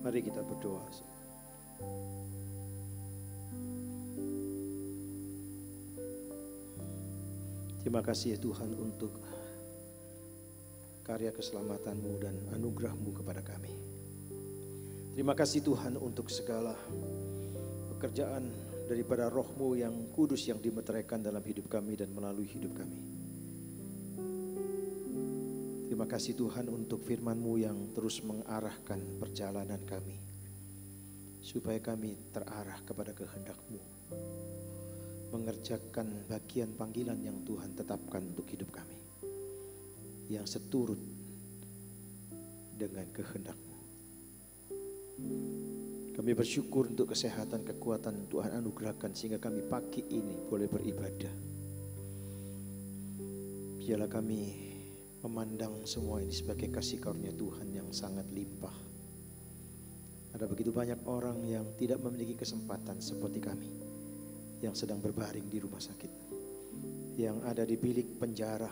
Mari kita berdoa. Terima kasih ya Tuhan untuk karya keselamatan-Mu dan anugerah-Mu kepada kami. Terima kasih Tuhan untuk segala pekerjaan daripada Roh-Mu yang kudus yang dimeteraikan dalam hidup kami dan melalui hidup kami. Terima kasih Tuhan untuk firman-Mu yang terus mengarahkan perjalanan kami, supaya kami terarah kepada kehendak-Mu, mengerjakan bagian panggilan yang Tuhan tetapkan untuk hidup kami, yang seturut dengan kehendak-Mu. Kami bersyukur untuk kesehatan, kekuatan Tuhan anugerahkan sehingga kami pagi ini boleh beribadah. Biarlah kami memandang semua ini sebagai kasih karunia Tuhan yang sangat limpah. Ada begitu banyak orang yang tidak memiliki kesempatan seperti kami, yang sedang berbaring di rumah sakit, yang ada di bilik penjara,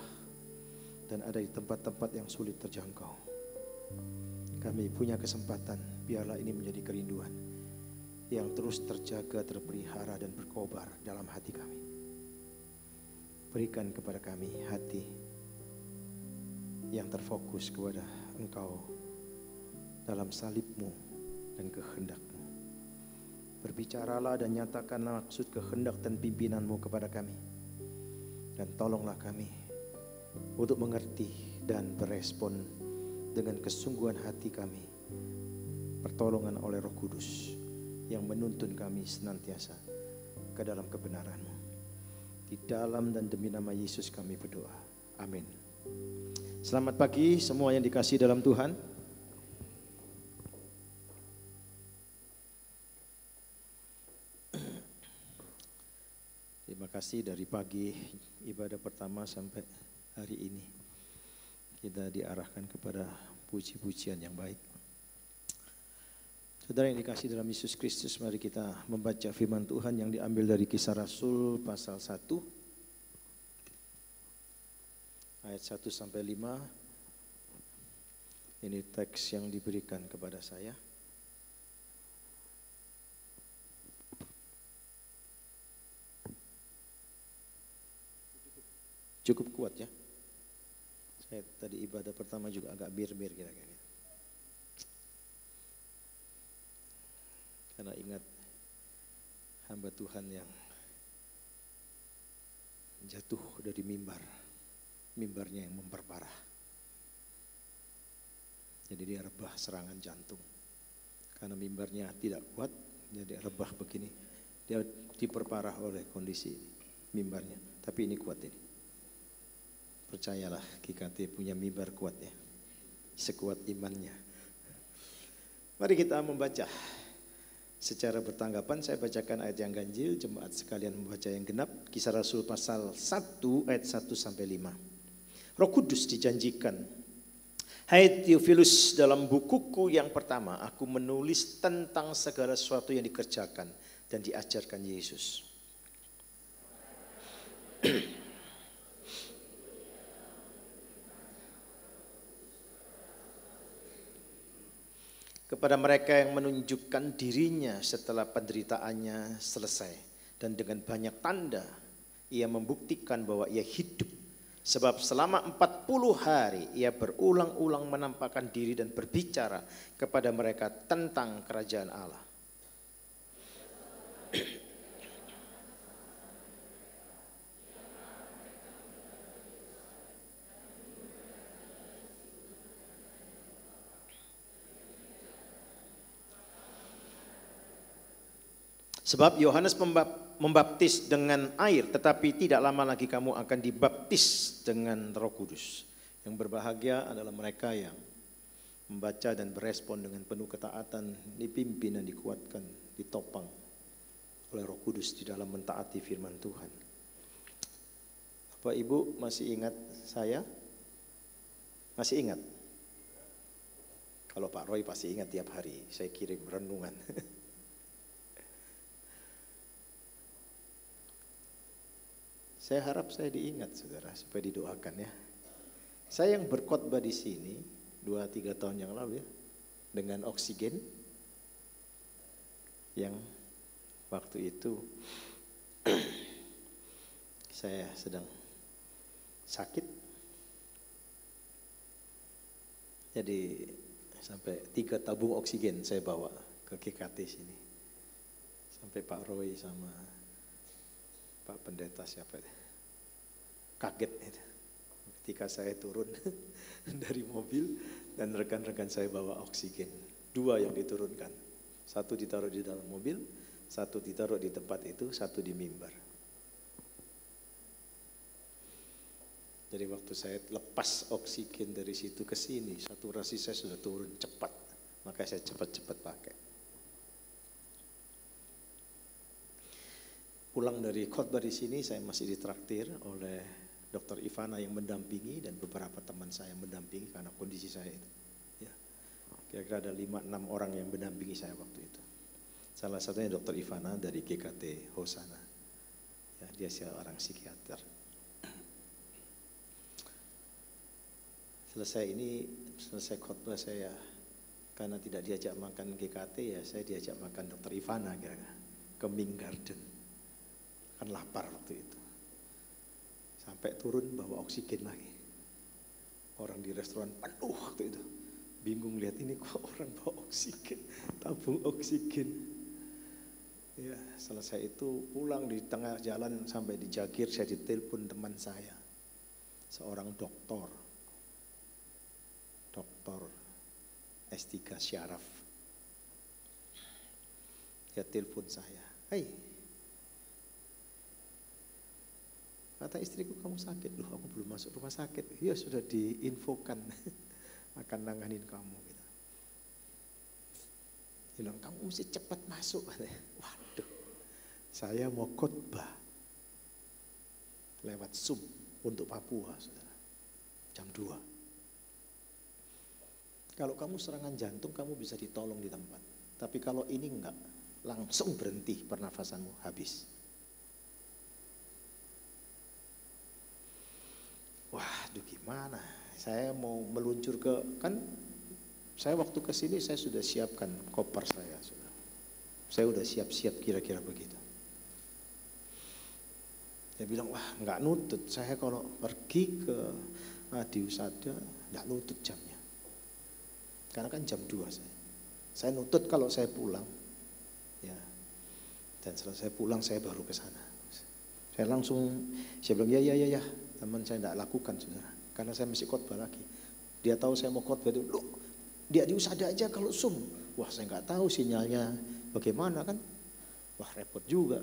dan ada di tempat-tempat yang sulit terjangkau. Kami punya kesempatan, biarlah ini menjadi kerinduan yang terus terjaga, terpelihara dan berkobar dalam hati kami. Berikan kepada kami hati yang terfokus kepada Engkau dalam salib-Mu dan kehendak-Mu. Berbicaralah dan nyatakanlah maksud kehendak dan pimpinan-Mu kepada kami. Dan tolonglah kami untuk mengerti dan berespon dengan kesungguhan hati kami, pertolongan oleh Roh Kudus yang menuntun kami senantiasa ke dalam kebenaran-Mu. Di dalam dan demi nama Yesus kami berdoa. Amin. Selamat pagi semua yang dikasihi dalam Tuhan. Terima kasih dari pagi ibadah pertama sampai hari ini. Kita diarahkan kepada puji-pujian yang baik. Saudara yang dikasihi dalam Yesus Kristus, mari kita membaca firman Tuhan yang diambil dari Kisah Rasul pasal 1 ayat 1 sampai 5. Ini teks yang diberikan kepada saya. Cukup kuat ya. Saya tadi ibadah pertama juga agak bir-bir kira-kira. Karena ingat hamba Tuhan yang jatuh dari mimbarnya yang memperparah. Jadi dia rebah serangan jantung. Karena mimbarnya tidak kuat, jadi rebah begini. Dia diperparah oleh kondisi mimbarnya. Tapi ini kuat ini. Percayalah, GKT punya mimbar kuat ya. Sekuat imannya. Mari kita membaca. Secara bertanggapan saya bacakan ayat yang ganjil, jemaat sekalian membaca yang genap. Kisah Rasul pasal 1 ayat 1 sampai 5. Roh Kudus dijanjikan, hai Theophilus, dalam bukuku yang pertama aku menulis tentang segala sesuatu yang dikerjakan dan diajarkan Yesus. Kepada mereka yang menunjukkan dirinya setelah penderitaannya selesai. Dan dengan banyak tanda ia membuktikan bahwa ia hidup. Sebab selama 40 hari ia berulang-ulang menampakkan diri dan berbicara kepada mereka tentang kerajaan Allah. Sebab Yohanes membaptis dengan air, tetapi tidak lama lagi kamu akan dibaptis dengan Roh Kudus. Yang berbahagia adalah mereka yang membaca dan berespon dengan penuh ketaatan, dipimpin dan dikuatkan, ditopang oleh Roh Kudus di dalam mentaati firman Tuhan. Bapak Ibu masih ingat saya? Masih ingat? Kalau Pak Roy pasti ingat tiap hari, saya kirim renungan. Saya harap saya diingat saudara, supaya didoakan ya. Saya yang berkhotbah di sini 2-3 tahun yang lalu ya, dengan oksigen yang waktu itu saya sedang sakit. Jadi sampai 3 tabung oksigen saya bawa ke GKT sini. Sampai Pak Roy sama Pak Pendeta siapa itu, kaget itu. Ketika saya turun dari mobil dan rekan-rekan saya bawa oksigen. 2 yang diturunkan. 1 ditaruh di dalam mobil, 1 ditaruh di tempat itu, 1 di mimbar. Jadi waktu saya lepas oksigen dari situ ke sini, saturasi saya sudah turun cepat. Makanya saya cepat-cepat pakai. Pulang dari khotbah di sini, saya masih ditraktir oleh Dr. Ivana yang mendampingi dan beberapa teman saya yang mendampingi karena kondisi saya itu. Ya. Kira-kira ada 5-6 orang yang mendampingi saya waktu itu. Salah satunya Dr. Ivana dari GKT Hosana. Ya, dia seorang psikiater. Selesai khotbah saya, karena tidak diajak makan GKT ya saya diajak makan Dr. Ivana kira-kira ke Ming Garden. Kan lapar waktu itu. Sampai turun bawa oksigen lagi. Orang di restoran penuh waktu itu. Bingung lihat ini kok orang bawa oksigen, tabung oksigen. Ya, selesai itu pulang di tengah jalan sampai di Jagir saya ditelepon teman saya. Seorang doktor S3 syaraf. Dia telepon saya, "Hai, kata istriku kamu sakit." "Loh, aku belum masuk rumah sakit." "Ya sudah diinfokan akan nanganin kamu." Gitu. Dia bilang, "Kamu mesti cepat masuk." Waduh, saya mau khotbah lewat Zoom untuk Papua, saudara, jam 2. Kalau kamu serangan jantung, kamu bisa ditolong di tempat. Tapi kalau ini enggak, langsung berhenti pernafasanmu, habis. Waduh, gimana? Saya mau meluncur kan saya waktu ke sini saya sudah siapkan koper saya, saudara. Saya udah siap-siap kira-kira begitu. Dia bilang, "Wah, enggak nutut. Saya kalau pergi ke Adiusada enggak nutut jamnya. Karena kan jam 2 saya nutut kalau saya pulang, ya. Dan setelah saya pulang saya baru ke sana. Saya bilang ya, teman saya tidak lakukan, saudara, karena saya masih khotbah lagi. Dia tahu saya mau khotbah itu, loh, dia diusada aja kalau Zoom. Wah, saya nggak tahu sinyalnya bagaimana kan. Wah, repot juga.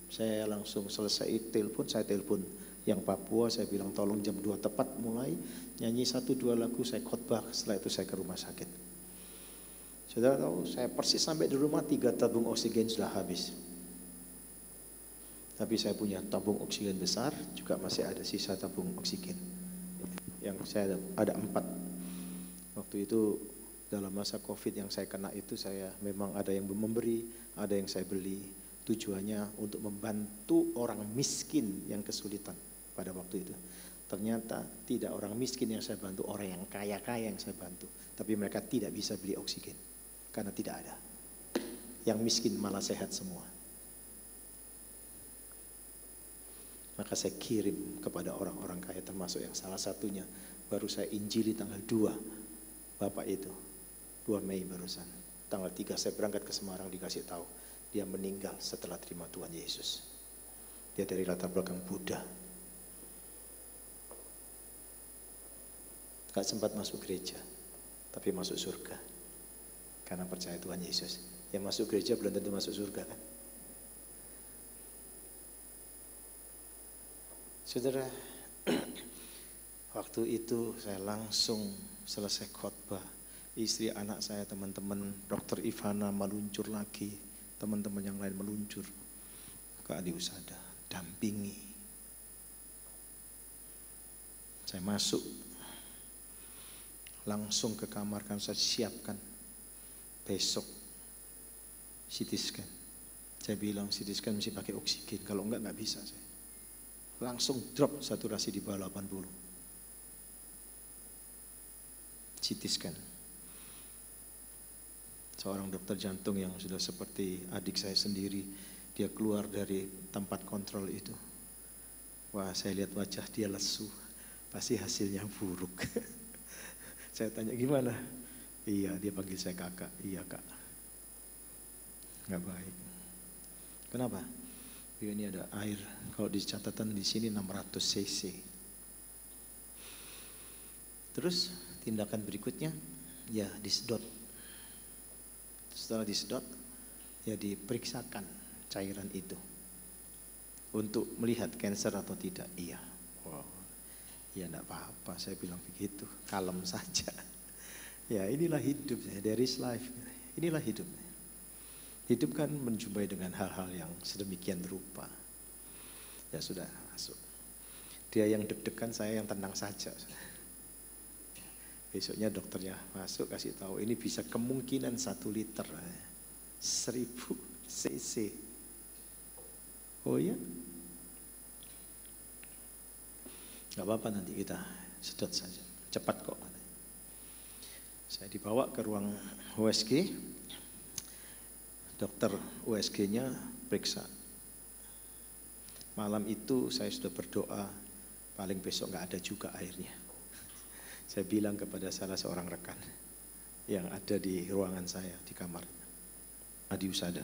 Saya langsung selesai telepon, saya telepon yang Papua, saya bilang tolong jam 2 tepat mulai, nyanyi 1-2 lagu, saya khotbah, setelah itu saya ke rumah sakit. Saudara tahu, saya persis sampai di rumah 3 tabung oksigen sudah habis. Tapi saya punya tabung oksigen besar, juga masih ada sisa tabung oksigen. Yang saya ada 4. Waktu itu dalam masa COVID yang saya kena itu, saya memang ada yang memberi, ada yang saya beli. Tujuannya untuk membantu orang miskin yang kesulitan pada waktu itu. Ternyata tidak orang miskin yang saya bantu, orang yang kaya-kaya yang saya bantu. Tapi mereka tidak bisa beli oksigen karena tidak ada. Yang miskin malah sehat semua. Maka saya kirim kepada orang-orang kaya, termasuk yang salah satunya baru saya injili tanggal 2 Bapak itu, 2 Mei barusan. Tanggal 3 saya berangkat ke Semarang, dikasih tahu dia meninggal setelah terima Tuhan Yesus. Dia dari latar belakang Buddha. Gak sempat masuk gereja, tapi masuk surga karena percaya Tuhan Yesus. Yang masuk gereja belum tentu masuk surga kan. Saudara, waktu itu saya langsung selesai khotbah. Istri, anak saya, teman-teman, Dr. Ivana meluncur lagi, teman-teman yang lain meluncur ke Adiusada, dampingi. Saya masuk, langsung ke kamar, kan saya siapkan besok CT scan. Saya bilang CT scan mesti pakai oksigen, kalau enggak bisa saya. Langsung drop saturasi di bawah 80. CT scan. Seorang dokter jantung yang sudah seperti adik saya sendiri, dia keluar dari tempat kontrol itu. Wah, saya lihat wajah dia lesu, pasti hasilnya buruk. Saya tanya gimana? Iya, dia panggil saya kakak. Iya kak, nggak baik. Kenapa? Ya, ini ada air. Kalau di catatan di sini 600 cc. Terus tindakan berikutnya, ya disedot. Setelah disedot, ya diperiksakan cairan itu untuk melihat kanker atau tidak. Iya. Wow. Ya enggak apa-apa, saya bilang begitu, kalem saja. Ya inilah hidup, there is life. Inilah hidup. Hidup kan menjumpai dengan hal-hal yang sedemikian rupa. Ya sudah masuk. Dia yang deg-degan, saya yang tenang saja. Besoknya dokternya masuk kasih tahu ini bisa kemungkinan 1 liter, 1000 cc. Oh ya? Gak apa-apa, nanti kita sedot saja, cepat kok. Saya dibawa ke ruang USG, dokter USG-nya periksa. Malam itu saya sudah berdoa, paling besok gak ada juga airnya. Saya bilang kepada salah seorang rekan yang ada di ruangan saya, di kamar, Adi Usada.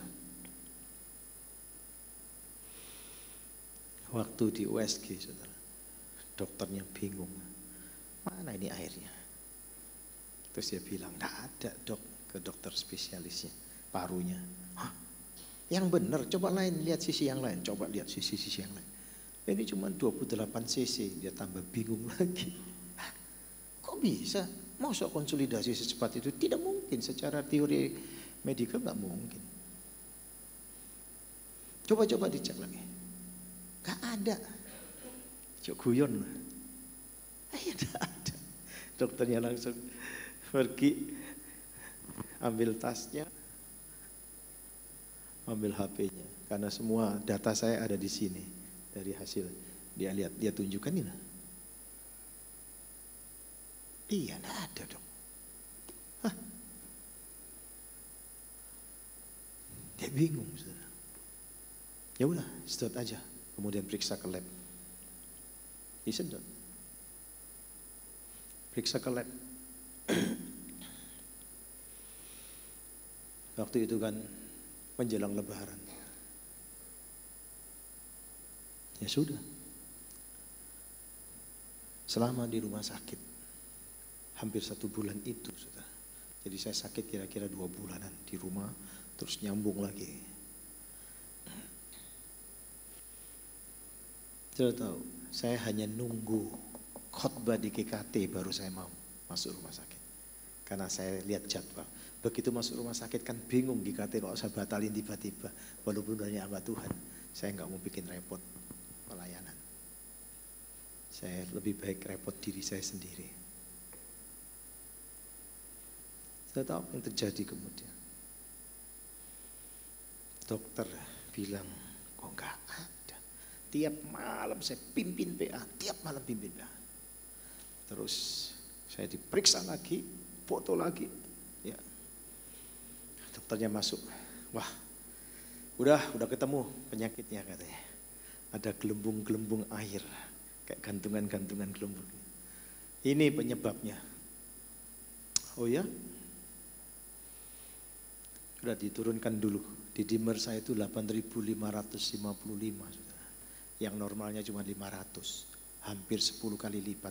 Waktu di USG, saudara, dokternya bingung, mana ini airnya? Terus dia bilang, enggak ada dok, ke dokter spesialisnya, parunya. Hah? Yang benar, coba lain, lihat sisi yang lain, coba lihat sisi-sisi yang lain. Ini cuma 28 cc, dia tambah bingung lagi. Kok bisa? Masa konsolidasi secepat itu? Tidak mungkin, secara teori medikal nggak mungkin. Coba-coba dicek lagi. Gak ada. Cok guyon. Tidak ada. Dokternya langsung pergi, ambil tasnya, ambil HP-nya. Karena semua data saya ada di sini. Dari hasil dia lihat, dia tunjukkan ini. Iya, enggak ada dong. Hah? Dia bingung, saudara. Ya udah, sedot aja. Kemudian periksa ke lab. Disedot. Periksa ke lab. Waktu itu kan menjelang Lebaran. Ya sudah. Selama di rumah sakit hampir 1 bulan itu, saudara. Jadi saya sakit kira-kira 2 bulanan di rumah, terus nyambung lagi. Saya tahu, saya hanya nunggu khotbah di GKT baru saya mau masuk rumah sakit. Karena saya lihat jadwal. Begitu masuk rumah sakit kan bingung GKT kalau saya batalin tiba-tiba. Walaupun banyak hamba Tuhan, saya nggak mau bikin repot pelayanan. Saya lebih baik repot diri saya sendiri. Saya tahu apa yang terjadi kemudian. Dokter bilang, kok nggak ada. Tiap malam saya pimpin PA, tiap malam pimpin PA. Terus saya diperiksa lagi, foto lagi. Ya. Dokternya masuk, wah, udah ketemu penyakitnya katanya. Ada gelembung-gelembung air, kayak gantungan-gantungan gelembung. Ini penyebabnya. Oh ya? Sudah diturunkan dulu. Di dimer saya itu 8.555, saudara. Yang normalnya cuma 500, hampir 10 kali lipat.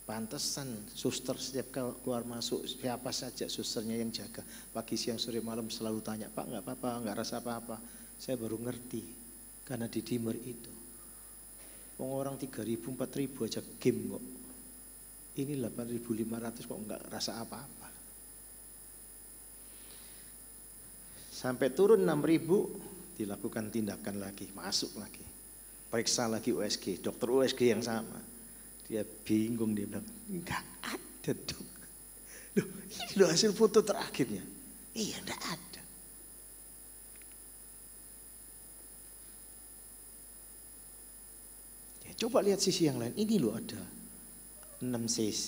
Pantesan suster setiap keluar masuk, siapa saja susternya yang jaga. Pagi, siang, sore, malam selalu tanya, Pak nggak apa-apa, nggak rasa apa-apa. Saya baru ngerti, karena di dimer itu. Orang 3.000, 4.000 aja game kok. Ini 8.500 kok nggak rasa apa-apa. Sampai turun 6.000, dilakukan tindakan lagi, masuk lagi. Periksa lagi USG, dokter USG yang sama. Dia bingung, dia bilang, enggak ada dok. Loh, ini loh hasil foto terakhirnya. Iya, enggak ada. Ya, coba lihat sisi yang lain, ini loh ada 6 cc.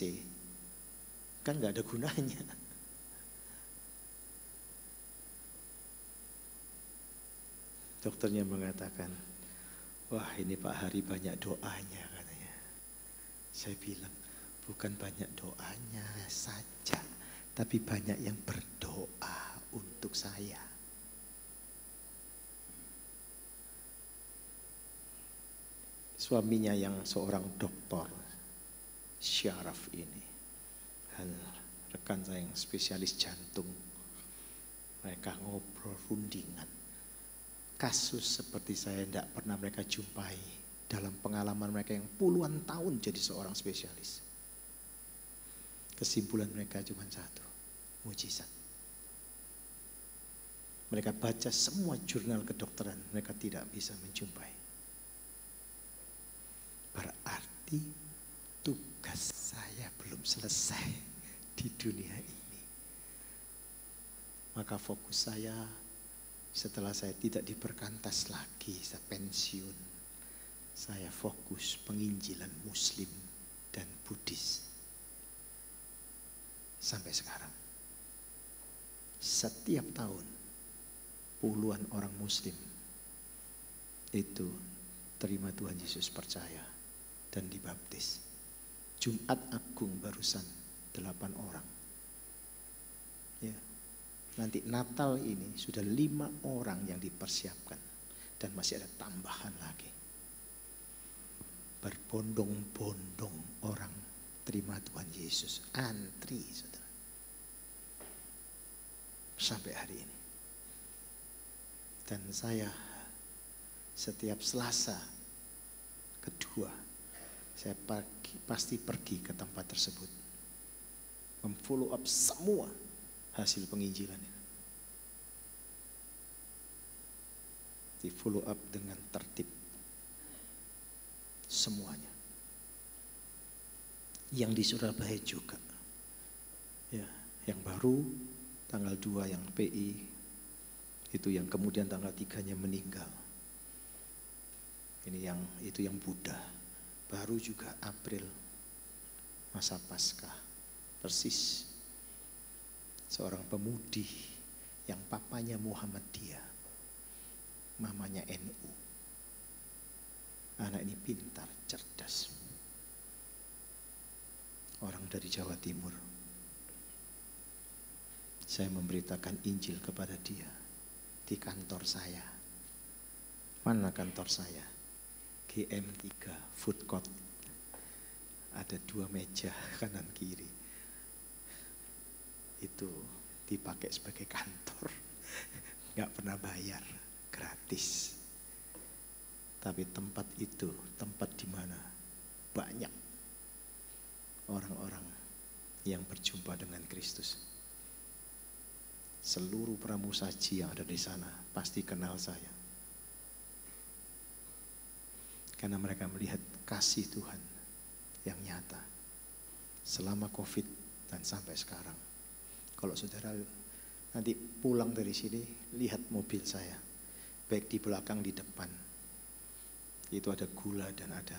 Kan enggak ada gunanya. Dokternya mengatakan, wah ini Pak Hari banyak doanya katanya. Saya bilang, bukan banyak doanya saja, tapi banyak yang berdoa untuk saya. Suaminya yang seorang dokter syaraf ini, dan rekan saya yang spesialis jantung, mereka ngobrol rundingan. Kasus seperti saya tidak pernah mereka jumpai dalam pengalaman mereka yang puluhan tahun jadi seorang spesialis. Kesimpulan mereka cuma satu, mujizat. Mereka baca semua jurnal kedokteran, mereka tidak bisa menjumpai. Berarti tugas saya belum selesai di dunia ini. Maka fokus saya setelah saya tidak diperkantas lagi, saya pensiun. Saya fokus penginjilan Muslim dan Buddhis. Sampai sekarang. Setiap tahun puluhan orang Muslim itu terima Tuhan Yesus, percaya dan dibaptis. Jumat Agung barusan 8 orang. Ya. Nanti Natal ini sudah 5 orang yang dipersiapkan. Dan masih ada tambahan lagi. Berbondong-bondong orang terima Tuhan Yesus. Antri, saudara. Sampai hari ini. Dan saya setiap Selasa kedua, saya pasti pergi ke tempat tersebut. Memfollow up semua hasil penginjilan ini. Di follow up dengan tertib. Semuanya. Yang di Surabaya juga. Ya, yang baru tanggal 2 yang PI, itu yang kemudian tanggal 3-nya meninggal. Itu yang Buddha. Baru juga April, masa Paskah. Persis seorang pemudi yang papanya Muhammadiyah, mamanya NU. Anak ini pintar, cerdas. Orang dari Jawa Timur. Saya memberitakan Injil kepada dia di kantor saya. Mana kantor saya? GM3 Food Court. Ada 2 meja kanan kiri. Itu dipakai sebagai kantor. Gak pernah bayar, gratis. Tapi tempat itu tempat di mana banyak orang-orang yang berjumpa dengan Kristus. Seluruh pramusaji yang ada di sana pasti kenal saya. Karena mereka melihat kasih Tuhan yang nyata selama COVID dan sampai sekarang. Kalau saudara nanti pulang dari sini, lihat mobil saya, baik di belakang, di depan, itu ada gula dan ada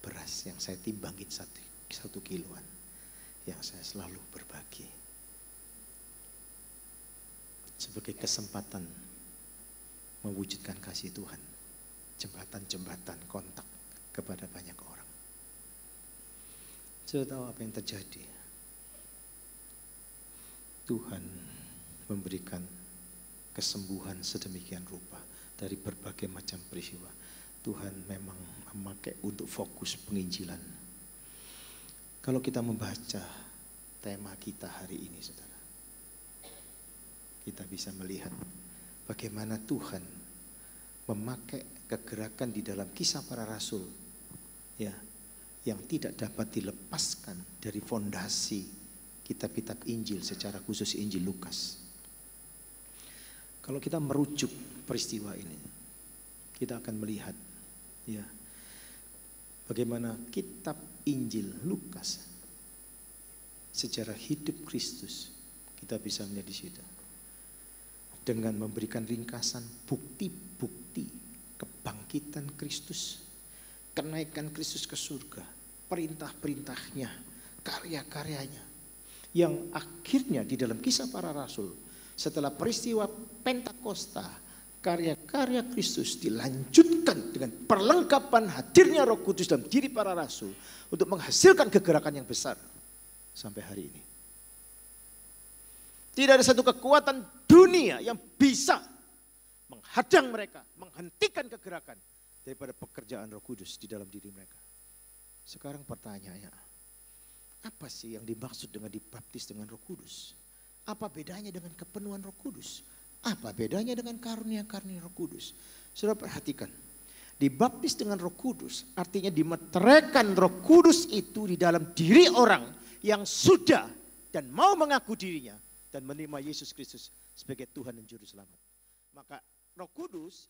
beras yang saya timbangin 1 kiloan, yang saya selalu berbagi sebagai kesempatan mewujudkan kasih Tuhan, jembatan-jembatan kontak kepada banyak orang. Saya tahu apa yang terjadi. Tuhan memberikan kesembuhan sedemikian rupa dari berbagai macam peristiwa. Tuhan memang memakai untuk fokus penginjilan. Kalau kita membaca tema kita hari ini, saudara, kita bisa melihat bagaimana Tuhan memakai kegerakan di dalam Kisah Para Rasul, ya, yang tidak dapat dilepaskan dari fondasi kitab-kitab Injil, secara khusus Injil Lukas. Kalau kita merujuk peristiwa ini, kita akan melihat, ya, bagaimana kitab Injil Lukas, sejarah hidup Kristus, kita bisa melihat di situ. Dengan memberikan ringkasan bukti-bukti kebangkitan Kristus, kenaikan Kristus ke surga, perintah-perintahnya, karya-karyanya, yang akhirnya di dalam Kisah Para Rasul, setelah peristiwa Pentakosta, karya-karya Kristus dilanjutkan dengan perlengkapan hadirnya Roh Kudus dalam diri para rasul untuk menghasilkan kegerakan yang besar sampai hari ini. Tidak ada satu kekuatan dunia yang bisa menghadang mereka, menghentikan kegerakan daripada pekerjaan Roh Kudus di dalam diri mereka. Sekarang pertanyaannya, apa sih yang dimaksud dengan dibaptis dengan Roh Kudus? Apa bedanya dengan kepenuhan Roh Kudus? Apa bedanya dengan karunia-karunia Roh Kudus? Saudara perhatikan, dibaptis dengan Roh Kudus artinya dimeteraikan Roh Kudus itu di dalam diri orang yang sudah dan mau mengaku dirinya dan menerima Yesus Kristus sebagai Tuhan dan Juru Selamat. Maka Roh Kudus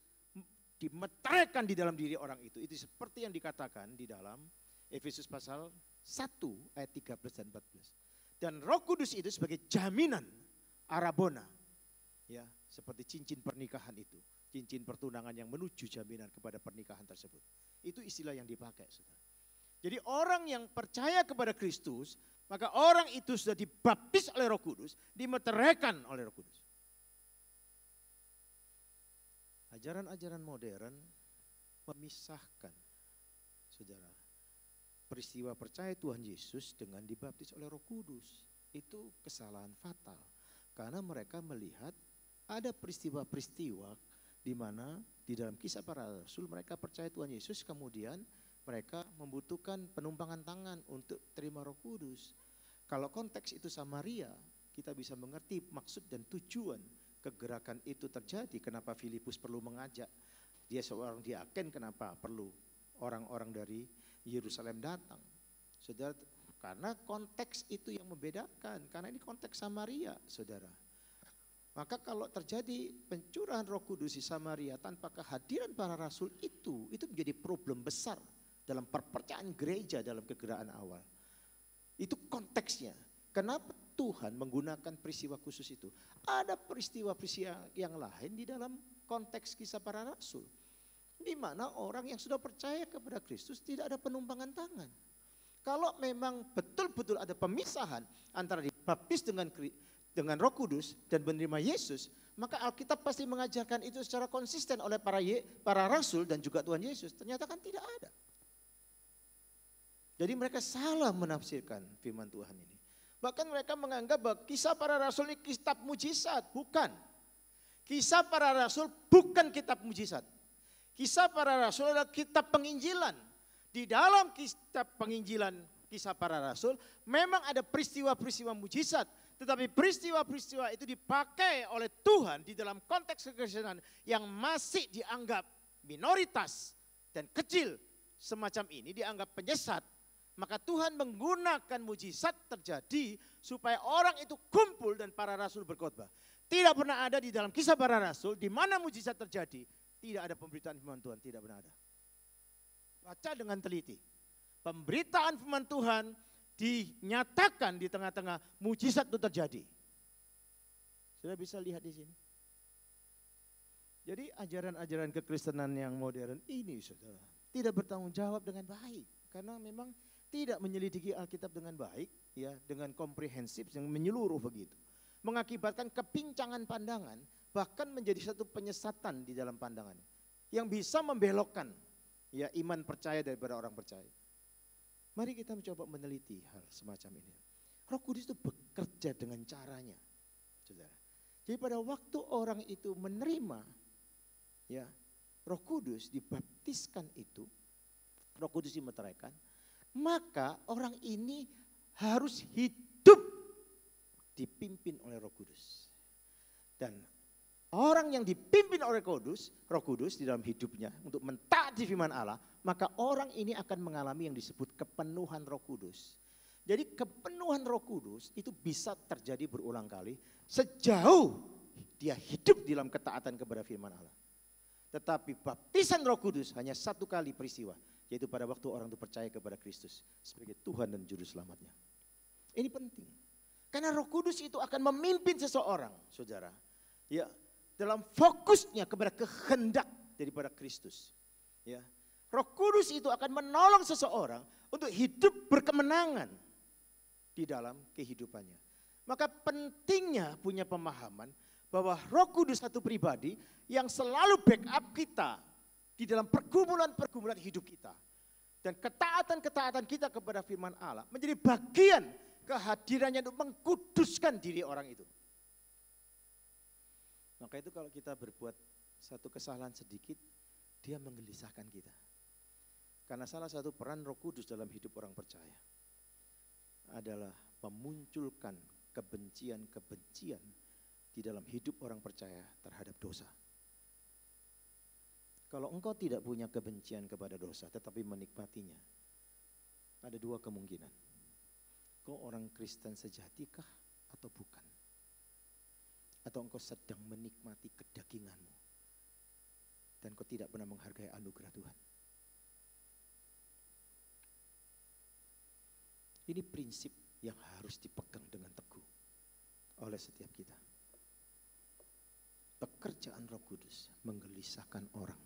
dimeteraikan di dalam diri orang itu. Itu seperti yang dikatakan di dalam Efesus pasal 1 ayat 13 dan 14. Dan Roh Kudus itu sebagai jaminan arabona. Ya, seperti cincin pernikahan itu, cincin pertunangan yang menuju jaminan kepada pernikahan tersebut. Itu istilah yang dipakai, saudara. Jadi orang yang percaya kepada Kristus, maka orang itu sudah dibaptis oleh Roh Kudus, dimeteraikan oleh Roh Kudus. Ajaran-ajaran modern memisahkan, saudara, peristiwa percaya Tuhan Yesus dengan dibaptis oleh Roh Kudus. Itu kesalahan fatal, karena mereka melihat ada peristiwa-peristiwa di mana di dalam Kisah Para Rasul mereka percaya Tuhan Yesus, kemudian mereka membutuhkan penumpangan tangan untuk terima Roh Kudus. Kalau konteks itu Samaria, kita bisa mengerti maksud dan tujuan kegerakan itu terjadi. Kenapa Filipus perlu mengajak, dia seorang diaken, kenapa perlu orang-orang dari Yerusalem datang. Saudara, karena konteks itu yang membedakan, karena ini konteks Samaria, saudara. Maka kalau terjadi pencurahan Roh Kudus di Samaria tanpa kehadiran para rasul itu menjadi problem besar dalam perpercayaan gereja dalam kegerakan awal. Itu konteksnya. Kenapa Tuhan menggunakan peristiwa khusus itu? Ada peristiwa-peristiwa yang lain di dalam konteks Kisah Para Rasul, di mana orang yang sudah percaya kepada Kristus tidak ada penumpangan tangan. Kalau memang betul-betul ada pemisahan antara dibaptis dengan Roh Kudus dan menerima Yesus, maka Alkitab pasti mengajarkan itu secara konsisten oleh para rasul dan juga Tuhan Yesus. Ternyata kan tidak ada. Jadi mereka salah menafsirkan firman Tuhan ini. Bahkan mereka menganggap bahwa Kisah Para Rasul ini kitab mujizat. Bukan. Kisah Para Rasul bukan kitab mujizat. Kisah Para Rasul adalah kitab penginjilan. Di dalam kitab penginjilan Kisah Para Rasul memang ada peristiwa-peristiwa mujizat. Tetapi peristiwa-peristiwa itu dipakai oleh Tuhan di dalam konteks kekristenan yang masih dianggap minoritas dan kecil semacam ini, dianggap penyesat. Maka Tuhan menggunakan mujizat terjadi supaya orang itu kumpul dan para rasul berkhotbah. Tidak pernah ada di dalam Kisah Para Rasul di mana mujizat terjadi, tidak ada pemberitaan firman Tuhan, tidak pernah ada. Baca dengan teliti. Pemberitaan firman Tuhan dinyatakan di tengah-tengah mujizat itu terjadi. Sudah bisa lihat di sini. Jadi ajaran-ajaran kekristenan yang modern ini, saudara, tidak bertanggung jawab dengan baik, karena memang tidak menyelidiki Alkitab dengan baik, ya, dengan komprehensif yang menyeluruh begitu, mengakibatkan kepincangan pandangan, bahkan menjadi satu penyesatan di dalam pandangan, yang bisa membelokkan, ya, iman percaya daripada orang percaya. Mari kita mencoba meneliti hal semacam ini. Roh Kudus itu bekerja dengan caranya, saudara. Jadi pada waktu orang itu menerima, ya, Roh Kudus dibaptiskan itu, Roh Kudus dimeteraikan, maka orang ini harus hidup dipimpin oleh Roh Kudus. Dan orang yang dipimpin oleh Roh Kudus di dalam hidupnya untuk mentaati firman Allah, maka orang ini akan mengalami yang disebut kepenuhan Roh Kudus. Jadi kepenuhan Roh Kudus itu bisa terjadi berulang kali sejauh dia hidup di dalam ketaatan kepada firman Allah. Tetapi baptisan Roh Kudus hanya satu kali peristiwa, yaitu pada waktu orang itu percaya kepada Kristus sebagai Tuhan dan Juru Selamatnya. Ini penting. Karena Roh Kudus itu akan memimpin seseorang, saudara, ya, dalam fokusnya kepada kehendak daripada Kristus. Ya. Roh Kudus itu akan menolong seseorang untuk hidup berkemenangan di dalam kehidupannya. Maka pentingnya punya pemahaman bahwa Roh Kudus satu pribadi yang selalu backup kita di dalam pergumulan-pergumulan hidup kita. Dan ketaatan-ketaatan kita kepada firman Allah menjadi bagian kehadirannya untuk mengkuduskan diri orang itu. Maka itu kalau kita berbuat satu kesalahan sedikit, dia menggelisahkan kita. Karena salah satu peran Roh Kudus dalam hidup orang percaya adalah memunculkan kebencian-kebencian di dalam hidup orang percaya terhadap dosa. Kalau engkau tidak punya kebencian kepada dosa tetapi menikmatinya, ada dua kemungkinan. Kau orang Kristen sejatikah atau bukan? Atau engkau sedang menikmati kedaginganmu dan kau tidak pernah menghargai anugerah Tuhan. Ini prinsip yang harus dipegang dengan teguh oleh setiap kita. Pekerjaan Roh Kudus menggelisahkan orang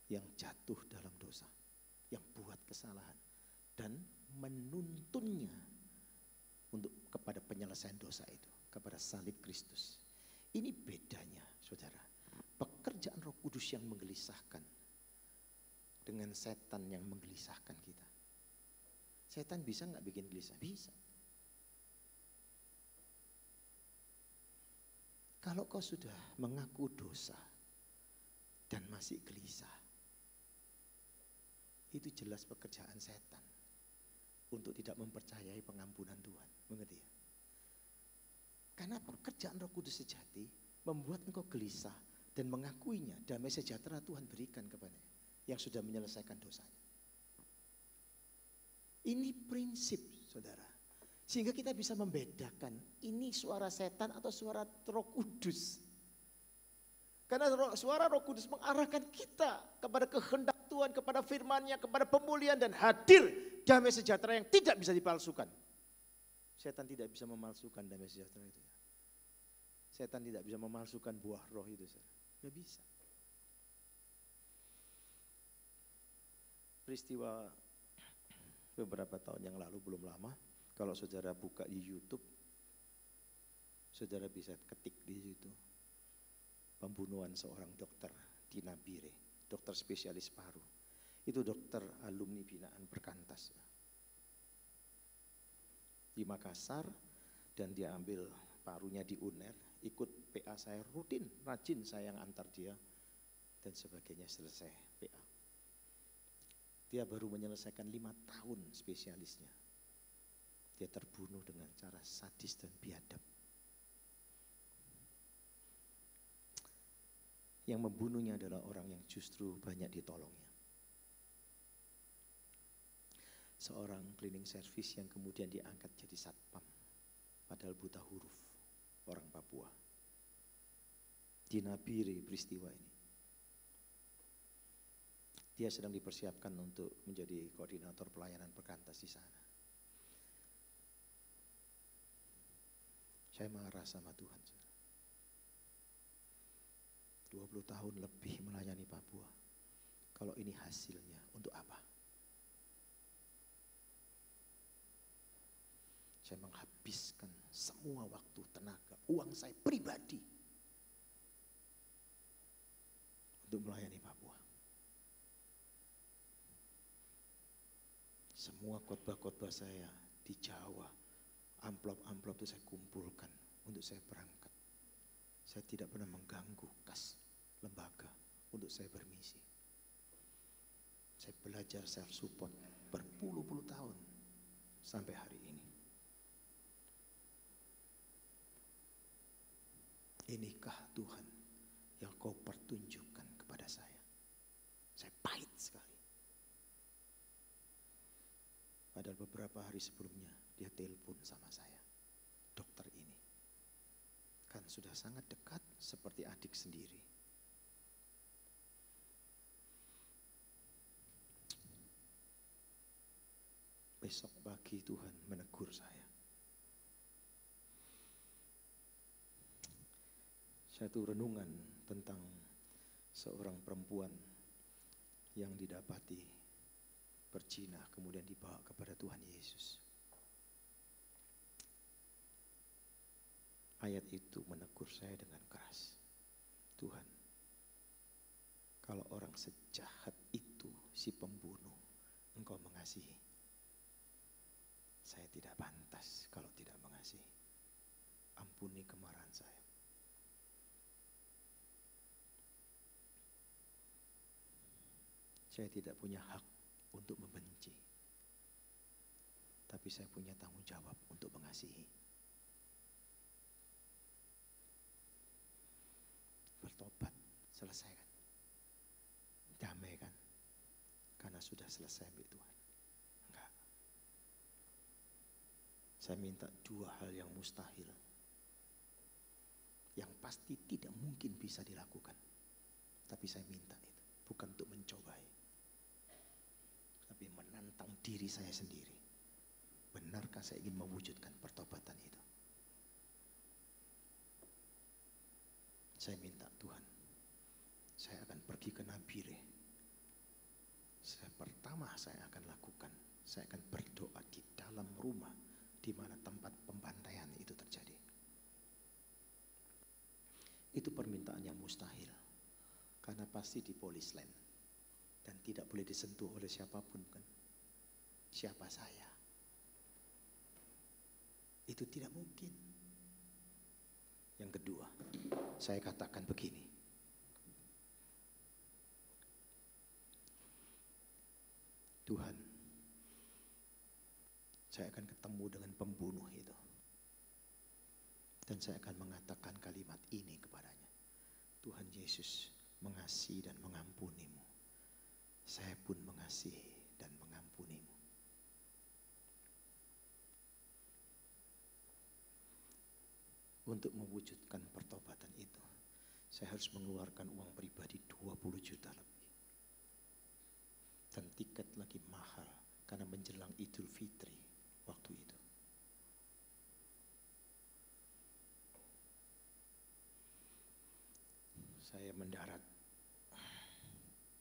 yang jatuh dalam dosa, yang buat kesalahan dan menuntunnya untuk kepada penyelesaian dosa itu, kepada salib Kristus. Ini bedanya, saudara. Pekerjaan Roh Kudus yang menggelisahkan dengan setan yang menggelisahkan kita. Setan bisa nggak bikin gelisah? Bisa. Kalau kau sudah mengaku dosa dan masih gelisah, itu jelas pekerjaan setan untuk tidak mempercayai pengampunan Tuhan. Mengerti ya? Karena pekerjaan Roh Kudus sejati membuat engkau gelisah dan mengakuinya, damai sejahtera Tuhan berikan kepadanya yang sudah menyelesaikan dosanya. Ini prinsip, saudara. Sehingga kita bisa membedakan ini suara setan atau suara Roh Kudus. Karena suara Roh Kudus mengarahkan kita kepada kehendak Tuhan, kepada firman-Nya, kepada pemulihan dan hadir damai sejahtera yang tidak bisa dipalsukan. Setan tidak bisa memalsukan damai sejahtera itu. Setan tidak bisa memalsukan buah roh itu. Tidak bisa. Peristiwa beberapa tahun yang lalu, belum lama, kalau saudara buka di YouTube, saudara bisa ketik di situ pembunuhan seorang dokter di Nabire, dokter spesialis paru. Itu dokter alumni binaan Perkantas di Makassar, dan dia ambil parunya di UNER, ikut PA saya rutin, rajin saya yang antar dia dan sebagainya. Selesai PA, dia baru menyelesaikan 5 tahun spesialisnya. Dia terbunuh dengan cara sadis dan biadab. Yang membunuhnya adalah orang yang justru banyak ditolongnya. Seorang cleaning service yang kemudian diangkat jadi satpam, padahal buta huruf, orang Papua. Di Nabire peristiwa ini. Dia sedang dipersiapkan untuk menjadi koordinator pelayanan Perkantas di sana. Saya marah sama Tuhan. 20 tahun lebih melayani Papua. Kalau ini hasilnya, untuk apa? Saya menghabiskan semua waktu, tenaga, uang saya pribadi untuk melayani Papua. Semua khotbah-khotbah saya di Jawa, amplop-amplop itu saya kumpulkan untuk saya berangkat. Saya tidak pernah mengganggu kas lembaga untuk saya bermisi. Saya belajar self support berpuluh-puluh tahun sampai hari ini. Inikah Tuhan yang kau pertunjukkan kepada saya? Saya pahit sekali. Padahal beberapa hari sebelumnya dia telepon sama saya, dokter ini. Kan sudah sangat dekat seperti adik sendiri. Besok pagi Tuhan menegur saya. Satu renungan tentang seorang perempuan yang didapati berzina kemudian dibawa kepada Tuhan Yesus. ayat itu menegur saya dengan keras. Tuhan, kalau orang sejahat itu, si pembunuh, Engkau mengasihi. Saya tidak pantas kalau tidak mengasihi. Ampuni kemarahan saya. Saya tidak punya hak untuk membenci, tapi saya punya tanggung jawab untuk mengasihi. Bertobat, selesaikan. Damai kan? Karena sudah selesai milik Tuhan. Enggak. Saya minta dua hal yang mustahil, yang pasti tidak mungkin bisa dilakukan. Tapi saya minta itu, bukan untuk mencobai, tapi menantang diri saya sendiri. Benarkah saya ingin mewujudkan pertobatan itu? Saya minta Tuhan, saya akan pergi ke Nabire. Pertama saya akan lakukan, saya akan berdoa di dalam rumah di mana tempat pembantaian itu terjadi. Itu permintaan yang mustahil, karena pasti di polis lain dan tidak boleh disentuh oleh siapapun kan. Siapa saya? Itu tidak mungkin. Yang kedua, saya katakan begini. Tuhan, saya akan ketemu dengan pembunuh itu. Dan saya akan mengatakan kalimat ini kepadanya. Tuhan Yesus mengasihi dan mengampunimu. Saya pun mengasihi dan mengampunimu. Untuk mewujudkan pertobatan itu, saya harus mengeluarkan uang pribadi 20 juta lebih. Dan tiket lagi mahal karena menjelang Idul Fitri waktu itu. Saya mendarat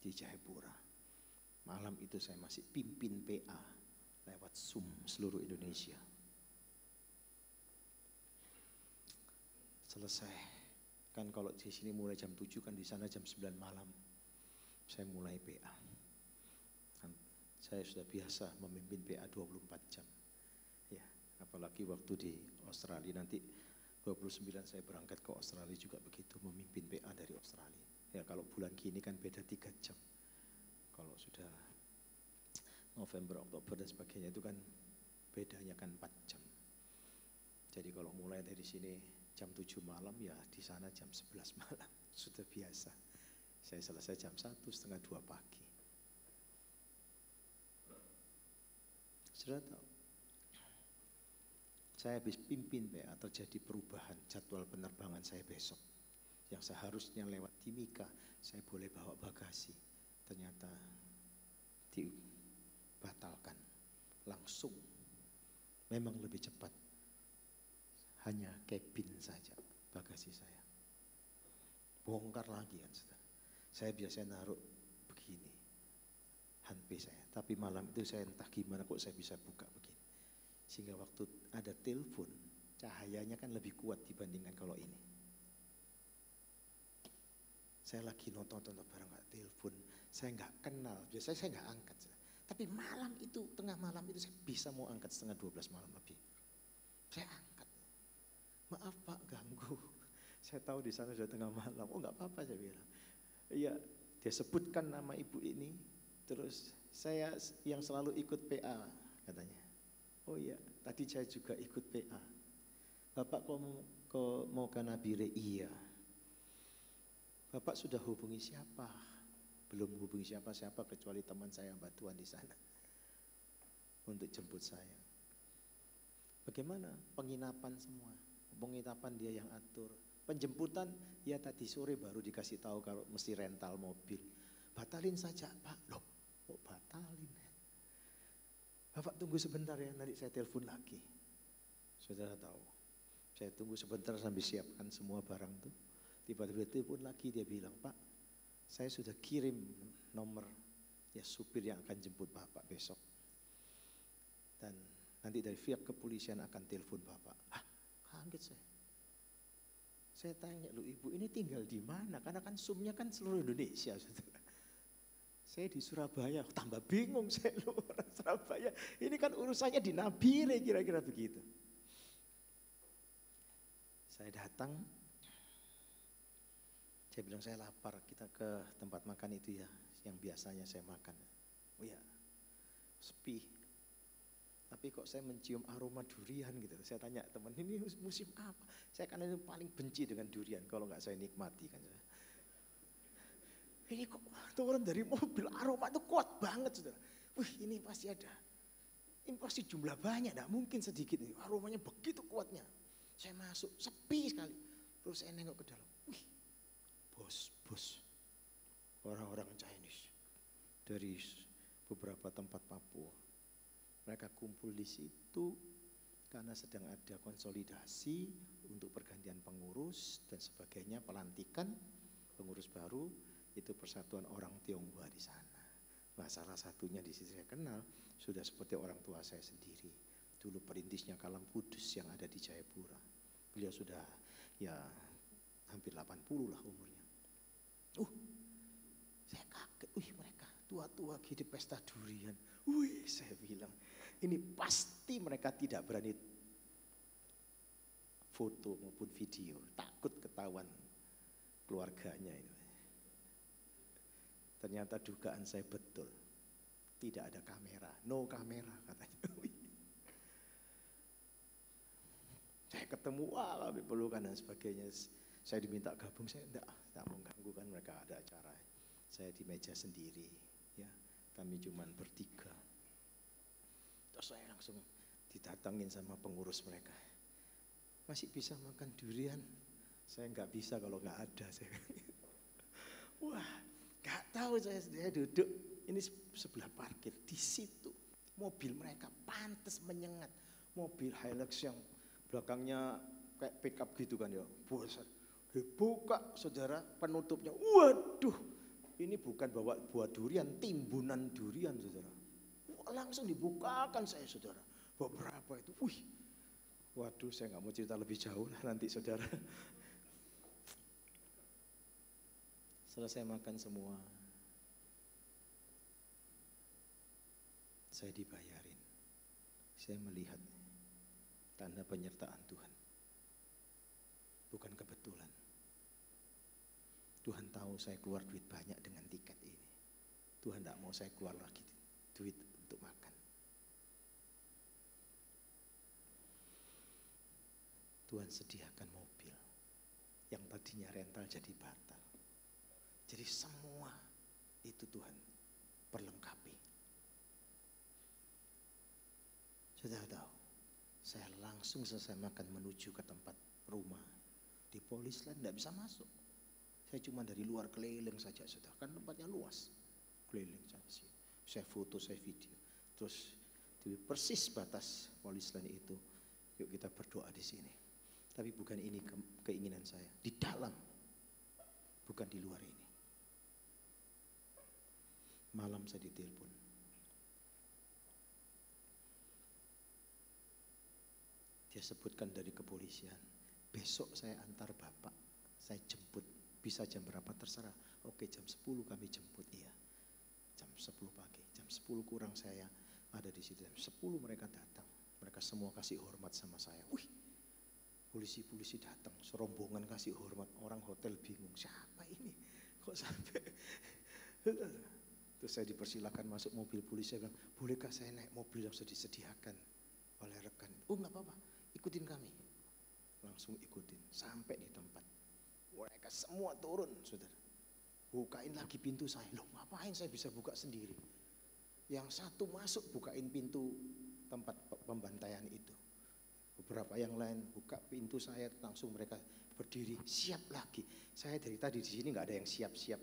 di Jayapura. Malam itu saya masih pimpin PA lewat Zoom seluruh Indonesia. Selesai. Kan kalau di sini mulai jam 7, kan di sana jam 9 malam. Saya mulai PA. Saya sudah biasa memimpin PA 24 jam. Ya, apalagi waktu di Australia, nanti 29 saya berangkat ke Australia juga begitu, memimpin PA dari Australia. Ya, kalau bulan gini kan beda 3 jam. Kalau sudah November, Oktober dan sebagainya itu kan bedanya kan 4 jam. Jadi kalau mulai dari sini jam 7 malam, ya di sana jam 11 malam. Sudah biasa. Saya selesai jam 1, setengah 2 pagi. Sudah tahu, saya habis pimpin PA, terjadi perubahan jadwal penerbangan saya besok. Yang seharusnya lewat Timika, saya boleh bawa bagasi. Ternyata dibatalkan. Langsung, memang lebih cepat. Hanya cabin saja bagasi saya. Bongkar lagi kan, saudara. Saya biasanya naruh begini, handphone saya. Tapi malam itu saya entah gimana kok saya bisa buka begini. Sehingga waktu ada telepon, cahayanya kan lebih kuat dibandingkan kalau ini. Saya lagi nonton barang nggak telepon, saya nggak kenal. Biasanya saya nggak angkat. Tapi malam itu, tengah malam itu saya bisa mau angkat setengah 12 malam lebih. Saya angkat. Maaf Pak, ganggu. Saya tahu di sana sudah tengah malam. Oh nggak apa-apa, saya bilang. Iya, dia sebutkan nama ibu ini. Terus saya yang selalu ikut PA katanya. Oh iya, tadi saya juga ikut PA. Bapak kok mau ke Nabire? Iya. Bapak sudah hubungi siapa? Belum hubungi siapa-siapa kecuali teman saya Mbak Tuan di sana untuk jemput saya. Bagaimana penginapan semua? Penginapan dia yang atur. Penjemputan ya tadi sore baru dikasih tahu kalau mesti rental mobil. Batalin saja Pak. Loh, kok batalin? Bapak tunggu sebentar ya, nanti saya telepon lagi. Saudara tahu, saya tunggu sebentar sambil siapkan semua barang tuh. Tiba-tiba telepon lagi, dia bilang, Pak, saya sudah kirim nomor ya supir yang akan jemput Bapak besok. Dan nanti dari pihak kepolisian akan telepon Bapak. Ah, kaget saya. Saya tanya, lu ibu ini tinggal di mana? Karena kan Zoom-nya kan seluruh Indonesia. Saudara. Saya di Surabaya, tambah bingung saya lu orang Surabaya. Ini kan urusannya di Nabire kira-kira begitu. Saya datang, saya bilang saya lapar, kita ke tempat makan itu ya, yang biasanya saya makan. Oh ya, sepi. Tapi kok saya mencium aroma durian gitu. Saya tanya teman, ini musim apa? Saya kan ini paling benci dengan durian, kalau nggak saya nikmati kan. Ini kok turun dari mobil, aroma itu kuat banget saudara. Wih ini pasti ada, ini pasti jumlah banyak, tidak mungkin sedikit. Aromanya begitu kuatnya. Saya masuk, sepi sekali. Terus saya nengok ke dalam, wih bos, orang-orang Chinese dari beberapa tempat Papua. Mereka kumpul di situ karena sedang ada konsolidasi untuk pergantian pengurus dan sebagainya, pelantikan pengurus baru, itu persatuan orang Tionghoa di sana. Nah, salah satunya di sini saya kenal, sudah seperti orang tua saya sendiri. Dulu perintisnya Kalam Kudus yang ada di Jayapura. Beliau sudah ya hampir 80 lah umurnya. Saya kaget, mereka tua-tua gitu pesta durian. Saya bilang, ini pasti mereka tidak berani foto maupun video, takut ketahuan keluarganya ini. Ternyata dugaan saya betul, tidak ada kamera, no kamera katanya. Saya ketemu, kami pelukan dan sebagainya. Saya diminta gabung, saya tidak mau ganggu kan mereka ada acara. Saya di meja sendiri, ya kami cuman bertiga. Terus saya langsung didatangin sama pengurus mereka. Masih bisa makan durian? Saya nggak bisa kalau nggak ada. Wah, nggak tahu saya duduk. Ini sebelah parkir di situ. Mobil mereka pantas menyengat. Mobil Hilux yang belakangnya kayak pickup gitu kan ya. Dibuka saudara penutupnya. Waduh, ini bukan bawa buah durian, timbunan durian saudara. Langsung dibukakan saya saudara. Beberapa itu, waduh saya nggak mau cerita lebih jauh lah nanti saudara. Selesai makan semua, saya dibayarin. Saya melihat tanda penyertaan Tuhan. Bukan kebetulan. Tuhan tahu saya keluar duit banyak dengan tiket ini. Tuhan tidak mau saya keluar lagi duit untuk makan. Tuhan sediakan mobil yang tadinya rental jadi batal. Jadi semua itu Tuhan perlengkapi. Sudah tahu, saya langsung selesai makan menuju ke tempat rumah. Di Polisland tidak bisa masuk. Saya cuma dari luar keliling saja sudah, kan tempatnya luas. Keliling saja. Saya foto, saya video. Terus di persis batas Polisland itu, yuk kita berdoa di sini. Tapi bukan ini keinginan saya, di dalam, bukan di luar ini. Malam saya ditelepon. Dia sebutkan dari kepolisian, besok saya antar bapak, saya jemput, bisa jam berapa terserah. Oke jam 10 kami jemput, iya. Jam 10 pagi, jam 10 kurang saya ada di situ. Jam 10 mereka datang, mereka semua kasih hormat sama saya. Polisi-polisi datang, serombongan kasih hormat, orang hotel bingung, siapa ini? Kok sampai? Terus saya dipersilakan masuk mobil polisi, saya bilang, bolehkah saya naik mobil yang sudah disediakan oleh rekan? Nggak apa-apa, ikutin kami. Langsung ikutin, sampai di tempat. Mereka semua turun, saudara. Bukain lagi pintu saya, loh ngapain saya bisa buka sendiri? Yang satu masuk, bukain pintu tempat pembantaian itu. Beberapa yang lain buka pintu saya, langsung mereka berdiri, siap lagi. Saya dari tadi di sini nggak ada yang siap-siap.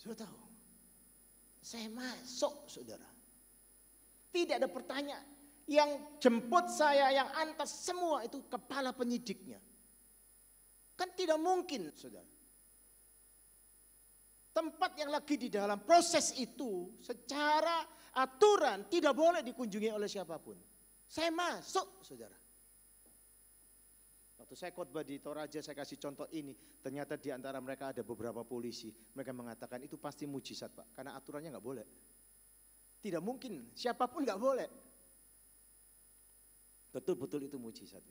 Sudah tahu, saya masuk saudara. Tidak ada pertanyaan. Yang jemput saya, yang antar semua itu kepala penyidiknya. Kan tidak mungkin saudara. Tempat yang lagi di dalam proses itu secara aturan tidak boleh dikunjungi oleh siapapun. Saya masuk saudara. Waktu saya khotbah di Toraja, saya kasih contoh ini. Ternyata di antara mereka ada beberapa polisi. Mereka mengatakan itu pasti mujizat Pak, karena aturannya nggak boleh. Tidak mungkin, siapapun nggak boleh. Betul-betul itu mujizat.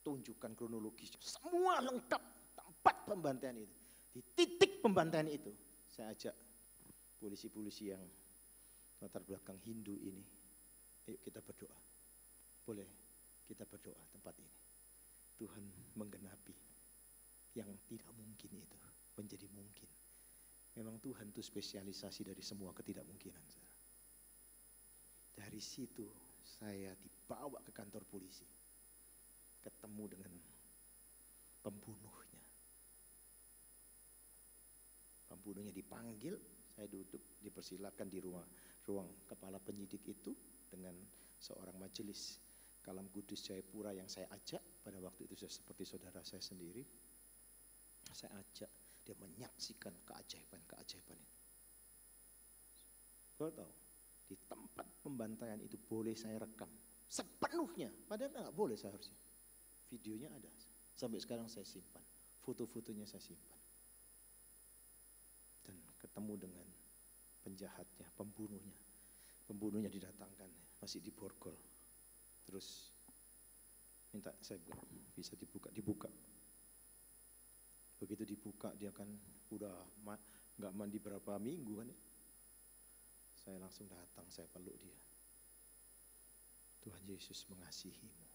Tunjukkan kronologisnya, semua lengkap tempat pembantaian itu. Di titik pembantaian itu, saya ajak polisi-polisi yang latar belakang Hindu ini, ayo kita berdoa. Boleh kita berdoa tempat ini. Tuhan menggenapi yang tidak mungkin itu menjadi mungkin. Memang Tuhan itu spesialisasi dari semua ketidakmungkinan. Dari situ saya dibawa ke kantor polisi. Ketemu dengan pembunuhnya. Pembunuhnya dipanggil, saya duduk, dipersilakan di ruang kepala penyidik itu dengan seorang majelis Kalam Kudus Jayapura yang saya ajak pada waktu itu seperti saudara saya sendiri. Saya ajak dia menyaksikan keajaiban-keajaiban itu. Kau tahu, di tempat pembantaian itu boleh saya rekam sepenuhnya, padahal nggak boleh seharusnya. Videonya ada, sampai sekarang saya simpan, foto-fotonya saya simpan. Dan ketemu dengan penjahatnya, pembunuhnya didatangkan, masih di borgol. Terus minta saya bisa dibuka. Begitu dibuka dia kan udah nggak mandi berapa minggu kan ya. Saya langsung datang, saya peluk dia. Tuhan Yesus mengasihimu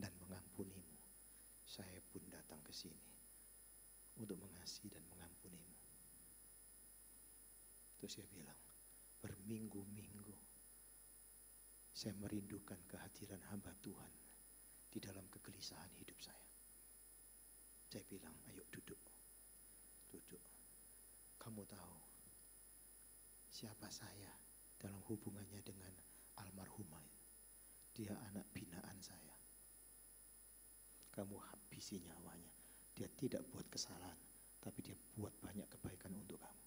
dan mengampunimu. Saya pun datang ke sini untuk mengasihi dan mengampunimu. Terus dia bilang, berminggu-minggu saya merindukan kehadiran hamba Tuhan di dalam kegelisahan hidup saya. Saya bilang, ayo duduk. Kamu tahu siapa saya dalam hubungannya dengan almarhumah. Dia anak binaan saya. Kamu habisi nyawanya. Dia tidak buat kesalahan, tapi dia buat banyak kebaikan untuk kamu.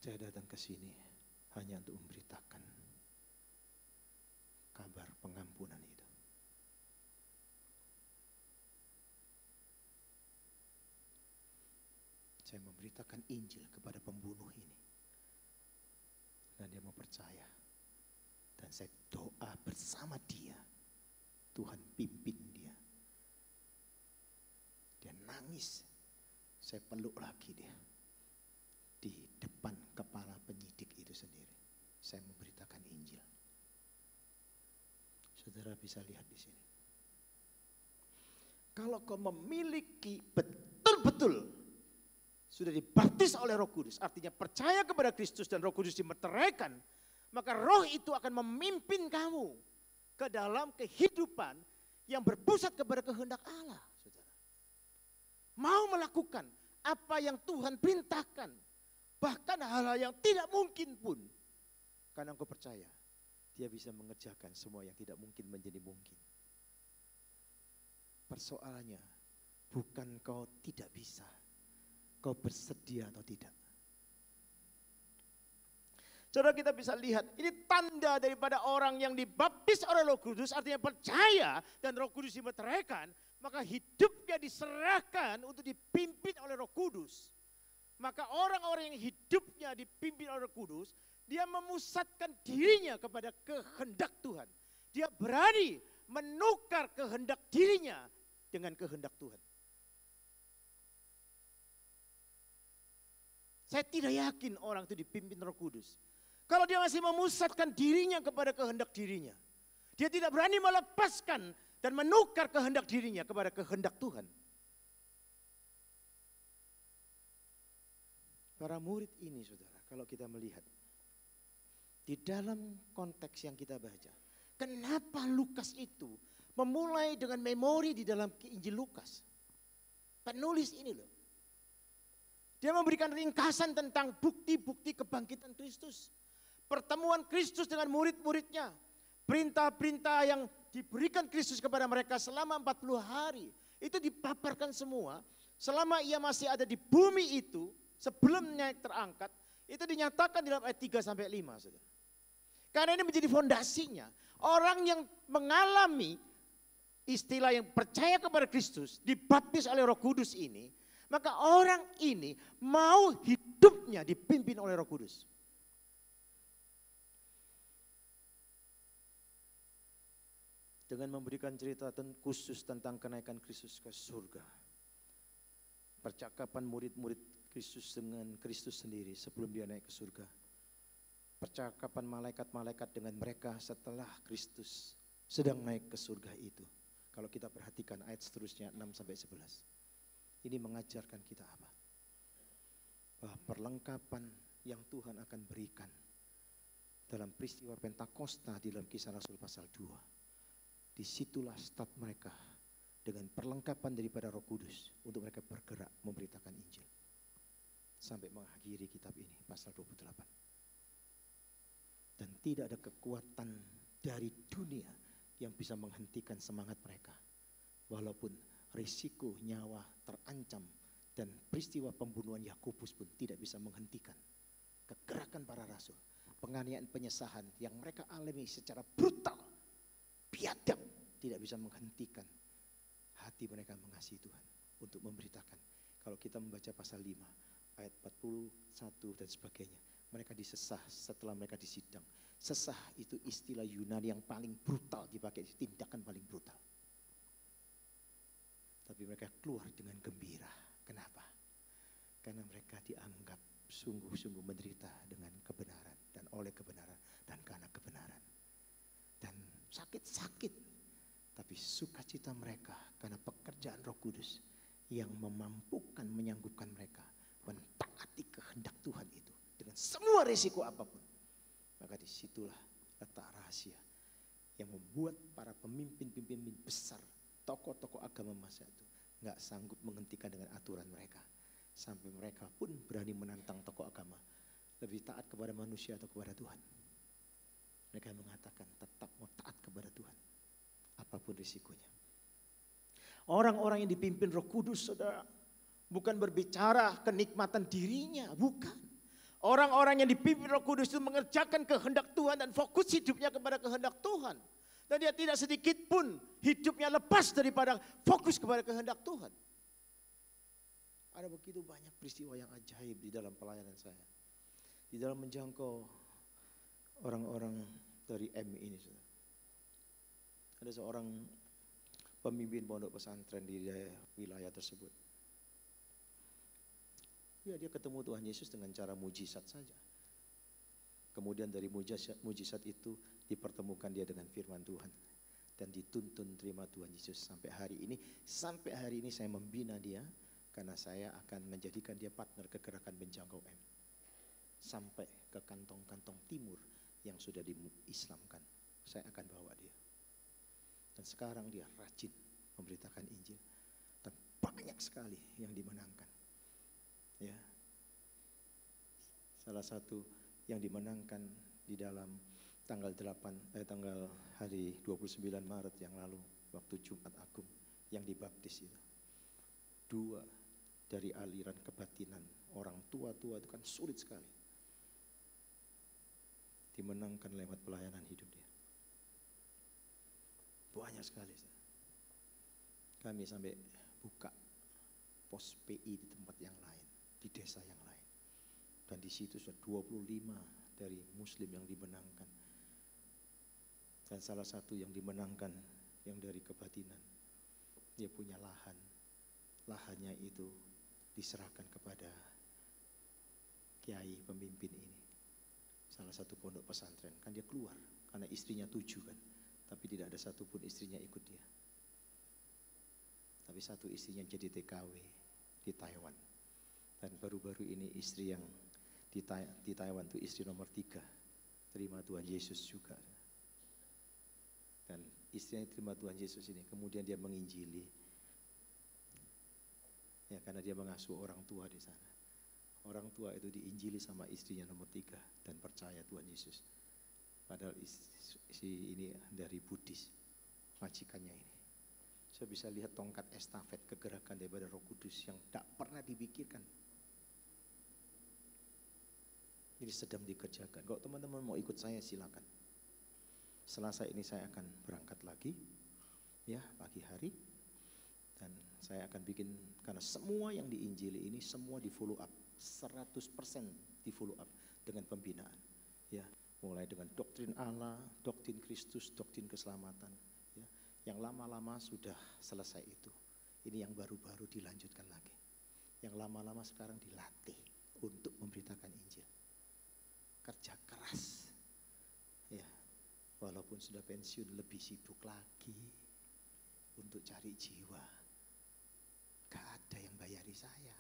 Saya datang ke sini hanya untuk memberitakan kabar pengampunan itu. Saya memberitakan Injil kepada pembunuh ini. Dan dia mau percaya. Dan saya doa bersama dia. Tuhan pimpin dia. Dia nangis. Saya peluk lagi dia. Di depan kepala penyidik itu sendiri. Saya memberitakan Injil. Saudara bisa lihat di sini. Kalau kau memiliki betul-betul sudah dibaptis oleh Roh Kudus, artinya percaya kepada Kristus dan Roh Kudus dimeteraikan, maka Roh itu akan memimpin kamu ke dalam kehidupan yang berpusat kepada kehendak Allah, saudara. Mau melakukan apa yang Tuhan perintahkan, bahkan hal-hal yang tidak mungkin pun, karena engkau percaya, dia bisa mengerjakan semua yang tidak mungkin menjadi mungkin. Persoalannya, bukan kau tidak bisa, kau bersedia atau tidak. Saudara, kita bisa lihat, ini tanda daripada orang yang dibaptis oleh Roh Kudus, artinya percaya dan Roh Kudus dimeteraikan, maka hidupnya diserahkan untuk dipimpin oleh Roh Kudus. Maka orang-orang yang hidupnya dipimpin oleh Roh Kudus, dia memusatkan dirinya kepada kehendak Tuhan. Dia berani menukar kehendak dirinya dengan kehendak Tuhan. Saya tidak yakin orang itu dipimpin Roh Kudus kalau dia masih memusatkan dirinya kepada kehendak dirinya. Dia tidak berani melepaskan dan menukar kehendak dirinya kepada kehendak Tuhan. Para murid ini, saudara, kalau kita melihat di dalam konteks yang kita baca, kenapa Lukas itu memulai dengan memori di dalam Injil Lukas? Penulis ini loh, dia memberikan ringkasan tentang bukti-bukti kebangkitan Kristus. Pertemuan Kristus dengan murid-muridnya. Perintah-perintah yang diberikan Kristus kepada mereka selama 40 hari. Itu dipaparkan semua. Selama ia masih ada di bumi itu, sebelum naik terangkat, itu dinyatakan di dalam ayat 3-5. Saudara. Karena ini menjadi fondasinya. Orang yang mengalami istilah yang percaya kepada Kristus, dibaptis oleh Roh Kudus ini, maka orang ini mau hidupnya dipimpin oleh Roh Kudus. Dengan memberikan cerita khusus tentang kenaikan Kristus ke surga. Percakapan murid-murid Kristus dengan Kristus sendiri sebelum dia naik ke surga. Percakapan malaikat-malaikat dengan mereka setelah Kristus sedang naik ke surga itu. Kalau kita perhatikan ayat seterusnya 6-11. Ini mengajarkan kita apa? Bahwa perlengkapan yang Tuhan akan berikan dalam peristiwa Pentakosta di dalam Kisah Rasul pasal 2. Disitulah start mereka dengan perlengkapan daripada Roh Kudus untuk mereka bergerak memberitakan Injil. Sampai mengakhiri kitab ini pasal 28. Dan tidak ada kekuatan dari dunia yang bisa menghentikan semangat mereka. Walaupun risiko nyawa terancam dan peristiwa pembunuhan Yakobus pun tidak bisa menghentikan kegerakan para rasul. Penganiayaan penyesahan yang mereka alami secara brutal, biadab, tidak bisa menghentikan hati mereka mengasihi Tuhan untuk memberitakan. Kalau kita membaca pasal 5 ayat 41 dan sebagainya, mereka disesah setelah mereka disidang. Sesah itu istilah Yunani yang paling brutal dipakai, tindakan paling brutal. Tapi mereka keluar dengan gembira. Kenapa? Karena mereka dianggap sungguh-sungguh menderita dengan kebenaran dan oleh kebenaran dan karena kebenaran. Dan sakit-sakit, tapi sukacita mereka karena pekerjaan Roh Kudus yang memampukan, menyanggupkan mereka mentaati kehendak Tuhan itu dengan semua risiko apapun. Maka disitulah letak rahasia yang membuat para pemimpin-pemimpin besar, tokoh-tokoh agama masa itu nggak sanggup menghentikan dengan aturan mereka. Sampai mereka pun berani menantang tokoh agama, lebih taat kepada manusia atau kepada Tuhan. Mereka mengatakan tetap mau taat kepada Tuhan, apapun risikonya. Orang-orang yang dipimpin Roh Kudus, saudara, bukan berbicara kenikmatan dirinya, bukan. Orang-orang yang dipimpin Roh Kudus itu mengerjakan kehendak Tuhan dan fokus hidupnya kepada kehendak Tuhan. Dan dia tidak sedikit pun hidupnya lepas daripada fokus kepada kehendak Tuhan. Ada begitu banyak peristiwa yang ajaib di dalam pelayanan saya. Di dalam menjangkau orang-orang dari M ini. Ada seorang pemimpin pondok pesantren di wilayah tersebut. Ya, dia ketemu Tuhan Yesus dengan cara mujizat saja. Kemudian dari mujizat itu dipertemukan dia dengan firman Tuhan. Dan dituntun terima Tuhan Yesus sampai hari ini. Sampai hari ini saya membina dia karena saya akan menjadikan dia partner kegerakan menjangkau M. Sampai ke kantong-kantong timur yang sudah diislamkan. Saya akan bawa dia. Dan sekarang dia rajin memberitakan Injil. Dan banyak sekali yang dimenangkan. Ya. Salah satu yang dimenangkan di dalam tanggal hari 29 Maret yang lalu waktu Jumat Agung yang dibaptis itu. 2 dari aliran kebatinan, orang tua-tua itu kan sulit sekali. Dimenangkan lewat pelayanan hidup dia. Banyak sekali. Kami sampai buka pos PI di tempat yang lain, di desa yang lain. Dan di situ sudah 25 dari muslim yang dimenangkan. Dan salah satu yang dimenangkan yang dari kebatinan. Dia punya lahan. Lahannya itu diserahkan kepada kiai pemimpin ini. Salah satu pondok pesantren. Kan dia keluar karena istrinya 7 kan. Tapi tidak ada satupun istrinya ikut dia. Tapi satu istrinya jadi TKW di Taiwan. Dan baru-baru ini istri yang di Taiwan itu istri nomor 3. Terima Tuhan Yesus juga. Dan istrinya terima Tuhan Yesus ini. Kemudian dia menginjili. Ya, karena dia mengasuh orang tua di sana. Orang tua itu diinjili sama istrinya nomor 3 dan percaya Tuhan Yesus. Padahal si ini dari Buddhis, majikannya ini. Saya bisa lihat tongkat estafet kegerakan daripada Roh Kudus yang tak pernah dipikirkan. Ini sedang dikerjakan. Kalau teman-teman mau ikut saya silakan. Selasa ini saya akan berangkat lagi, ya pagi hari. Dan saya akan bikin, karena semua yang diinjili ini semua di follow up, 100% di follow up dengan pembinaan. Ya, mulai dengan doktrin Allah, doktrin Kristus, doktrin keselamatan. Ya, yang lama-lama sudah selesai itu. Ini yang baru-baru dilanjutkan lagi. Yang lama-lama sekarang dilatih untuk memberitakan Injil. Kerja keras. Ya, walaupun sudah pensiun lebih sibuk lagi untuk cari jiwa. Gak ada yang bayari saya.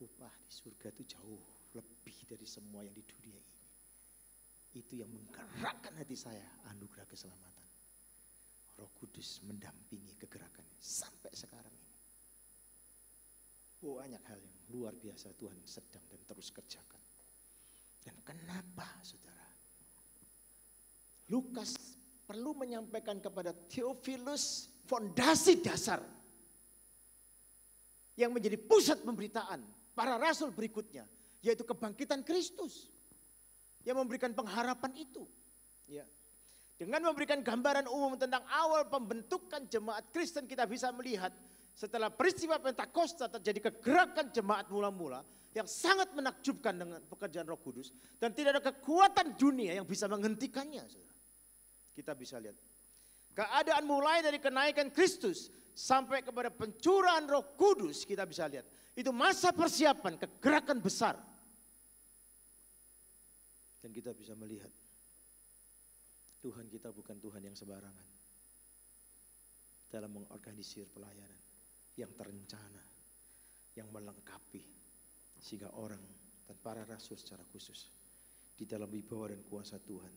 Upah di surga itu jauh lebih dari semua yang di dunia ini. Itu yang menggerakkan hati saya, anugerah keselamatan. Roh Kudus mendampingi kegerakannya sampai sekarang ini. Banyak hal yang luar biasa Tuhan sedang dan terus kerjakan. Dan kenapa saudara? Lukas perlu menyampaikan kepada Theophilus fondasi dasar yang menjadi pusat pemberitaan para rasul berikutnya, yaitu kebangkitan Kristus yang memberikan pengharapan itu. Ya. Dengan memberikan gambaran umum tentang awal pembentukan jemaat Kristen, kita bisa melihat setelah peristiwa Pentakosta terjadi kegerakan jemaat mula-mula yang sangat menakjubkan dengan pekerjaan Roh Kudus, dan tidak ada kekuatan dunia yang bisa menghentikannya. Kita bisa lihat keadaan mulai dari kenaikan Kristus sampai kepada pencurahan Roh Kudus. Kita bisa lihat itu masa persiapan kegerakan besar, dan kita bisa melihat Tuhan kita bukan Tuhan yang sembarangan dalam mengorganisir pelayanan yang terencana, yang melengkapi, sehingga orang dan para rasul secara khusus di dalam wibawa dan kuasa Tuhan,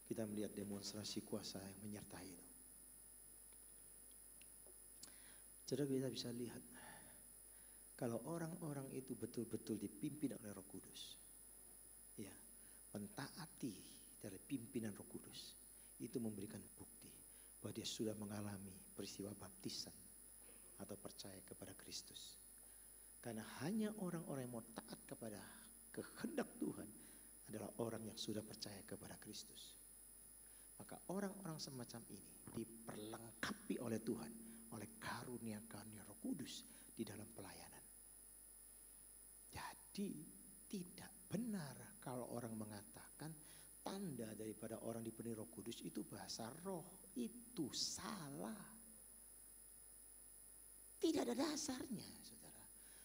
kita melihat demonstrasi kuasa yang menyertai itu. Jadi kita bisa lihat kalau orang-orang itu betul-betul dipimpin oleh Roh Kudus, ya, mentaati dari pimpinan Roh Kudus, itu memberikan bukti bahwa dia sudah mengalami peristiwa baptisan atau percaya kepada Kristus. Karena hanya orang-orang yang mau taat kepada kehendak Tuhan adalah orang yang sudah percaya kepada Kristus. Maka orang-orang semacam ini diperlengkapi oleh Tuhan, oleh karunia-karunia Roh Kudus di dalam pelayanan. Jadi tidak benar kalau orang mengatakan tanda daripada orang dipenuhi Roh Kudus itu bahasa roh. Itu salah. Tidak ada dasarnya, saudara.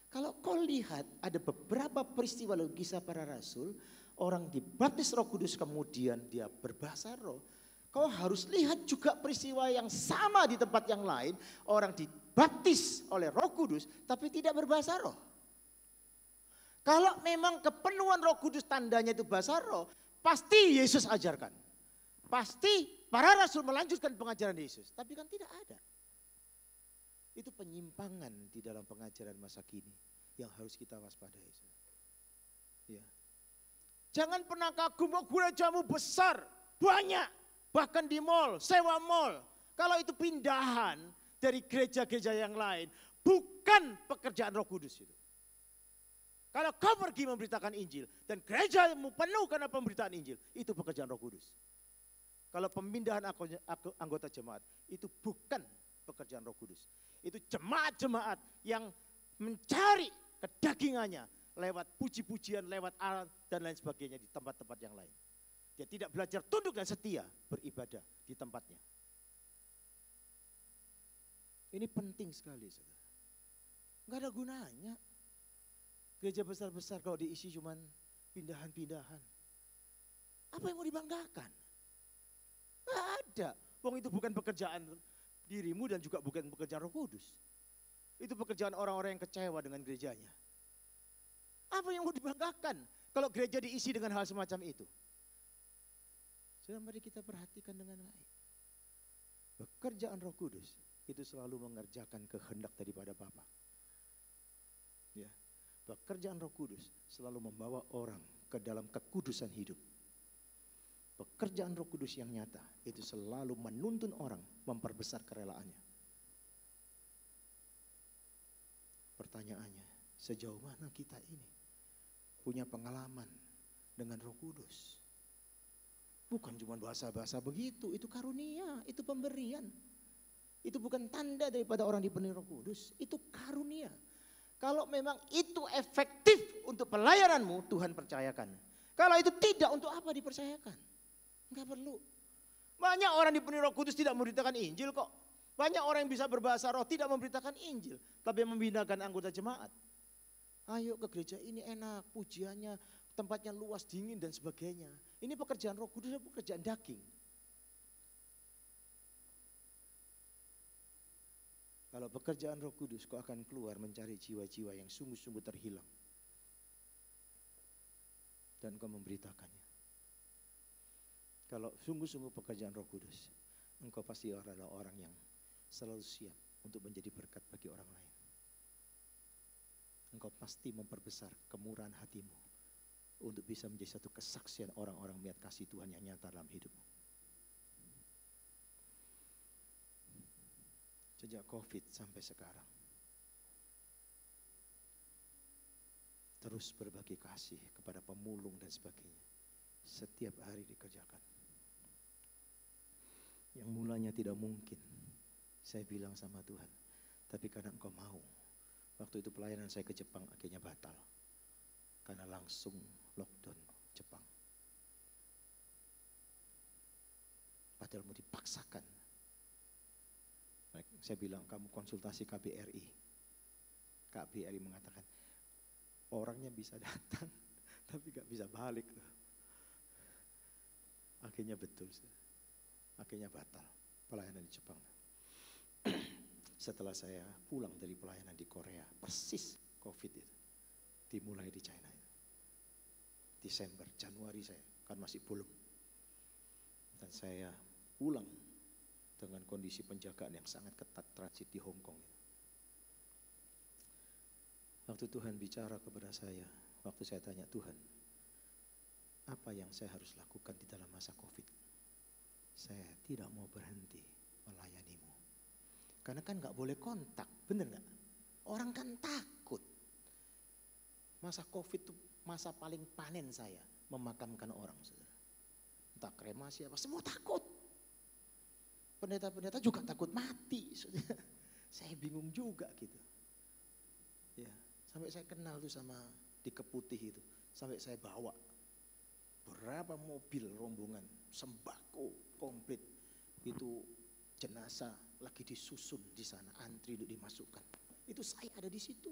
Kalau kau lihat ada beberapa peristiwa dalam kisah para rasul, orang dibaptis Roh Kudus kemudian dia berbahasa roh. Kau harus lihat juga peristiwa yang sama di tempat yang lain, orang dibaptis oleh Roh Kudus tapi tidak berbahasa roh. Kalau memang kepenuhan Roh Kudus tandanya itu bahasa roh, pasti Yesus ajarkan. Pasti para rasul melanjutkan pengajaran Yesus. Tapi kan tidak ada. Itu penyimpangan di dalam pengajaran masa kini yang harus kita waspadai. Ya. Jangan pernah kagum, oh gerejamu besar, banyak. Bahkan di mall, sewa mall. Kalau itu pindahan dari gereja-gereja yang lain, bukan pekerjaan Roh Kudus itu. Kalau kau pergi memberitakan Injil dan gerejamu penuh karena pemberitaan Injil, itu pekerjaan Roh Kudus. Kalau pemindahan anggota jemaat, itu bukan pekerjaan Roh Kudus. Itu jemaat-jemaat yang mencari kedagingannya lewat puji-pujian, lewat alat dan lain sebagainya di tempat-tempat yang lain. Dia tidak belajar tunduk dan setia beribadah di tempatnya. Ini penting sekali, saudara. Enggak ada gunanya. Gereja besar-besar kalau diisi cuman pindahan-pindahan. Apa yang mau dibanggakan? Enggak ada. Wong itu bukan pekerjaan dirimu dan juga bukan pekerjaan Roh Kudus. Itu pekerjaan orang-orang yang kecewa dengan gerejanya. Apa yang mau dibanggakan kalau gereja diisi dengan hal semacam itu? Sudah, mari kita perhatikan dengan baik. Pekerjaan Roh Kudus itu selalu mengerjakan kehendak daripada Bapa. Ya. Pekerjaan Roh Kudus selalu membawa orang ke dalam kekudusan hidup. Pekerjaan Roh Kudus yang nyata itu selalu menuntun orang memperbesar kerelaannya. Pertanyaannya, sejauh mana kita ini punya pengalaman dengan Roh Kudus? Bukan cuma bahasa-bahasa begitu, itu karunia, itu pemberian. Itu bukan tanda daripada orang dipenuhi Roh Kudus, itu karunia. Kalau memang itu efektif untuk pelayananmu, Tuhan percayakan. Kalau itu tidak, untuk apa dipercayakan? Enggak perlu. Banyak orang dipenuhi Roh Kudus tidak memberitakan Injil kok. Banyak orang yang bisa berbahasa roh tidak memberitakan Injil, tapi membinakan anggota jemaat. Ayo ke gereja ini enak, pujiannya, tempatnya luas, dingin dan sebagainya. Ini pekerjaan Roh Kudus, pekerjaan daging. Kalau pekerjaan Roh Kudus, kau akan keluar mencari jiwa-jiwa yang sungguh-sungguh terhilang. Dan kau memberitakannya. Kalau sungguh-sungguh pekerjaan Roh Kudus, engkau pasti adalah orang yang selalu siap untuk menjadi berkat bagi orang lain. Engkau pasti memperbesar kemurahan hatimu untuk bisa menjadi satu kesaksian orang-orang melihat kasih Tuhan yang nyata dalam hidupmu. Sejak COVID sampai sekarang, terus berbagi kasih kepada pemulung dan sebagainya. Setiap hari dikerjakan. Yang mulanya tidak mungkin, saya bilang sama Tuhan, tapi karena engkau mau. Waktu itu pelayanan saya ke Jepang akhirnya batal, karena langsung lockdown Jepang. Padahal mau dipaksakan. Saya bilang, kamu konsultasi KBRI. KBRI mengatakan, orangnya bisa datang, tapi gak bisa balik. Akhirnya betul, akhirnya batal pelayanan di Jepang. Setelah saya pulang dari pelayanan di Korea, persis COVID itu dimulai di China. Desember, Januari saya kan masih belum. Dan saya pulang dengan kondisi penjagaan yang sangat ketat, transit di Hong Kong. Waktu Tuhan bicara kepada saya, waktu saya tanya Tuhan, apa yang saya harus lakukan di dalam masa COVID? Saya tidak mau berhenti melayanimu. Karena kan gak boleh kontak, bener gak? Orang kan takut. Masa COVID itu masa paling panen saya, memakamkan orang, saudara. Entah kremasi apa, semua takut. Pendeta-pendeta juga takut mati, saudara. Saya bingung juga gitu. Ya, sampai saya kenal tuh sama di Keputih itu, sampai saya bawa berapa mobil rombongan sembako komplit itu, jenazah lagi disusun di sana, antri untuk dimasukkan. Itu saya ada di situ.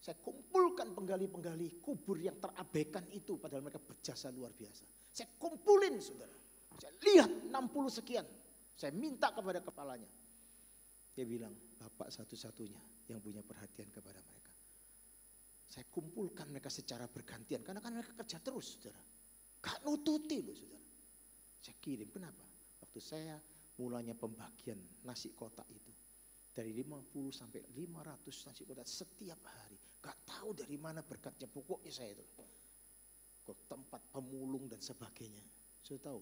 Saya kumpulkan penggali-penggali kubur yang terabaikan itu, padahal mereka berjasa luar biasa. Saya kumpulin, saudara. Saya lihat 60 sekian. Saya minta kepada kepalanya. Dia bilang, Bapak satu-satunya yang punya perhatian kepada mereka. Saya kumpulkan mereka secara bergantian, karena kan mereka kerja terus, saudara. Gak nututi loh, saudara. Saya kirim, kenapa? Waktu saya mulanya pembagian nasi kotak itu, dari 50 sampai 500 nasi kotak setiap hari. Gak tahu dari mana berkatnya, pokoknya saya itu ke tempat pemulung dan sebagainya. Saya tahu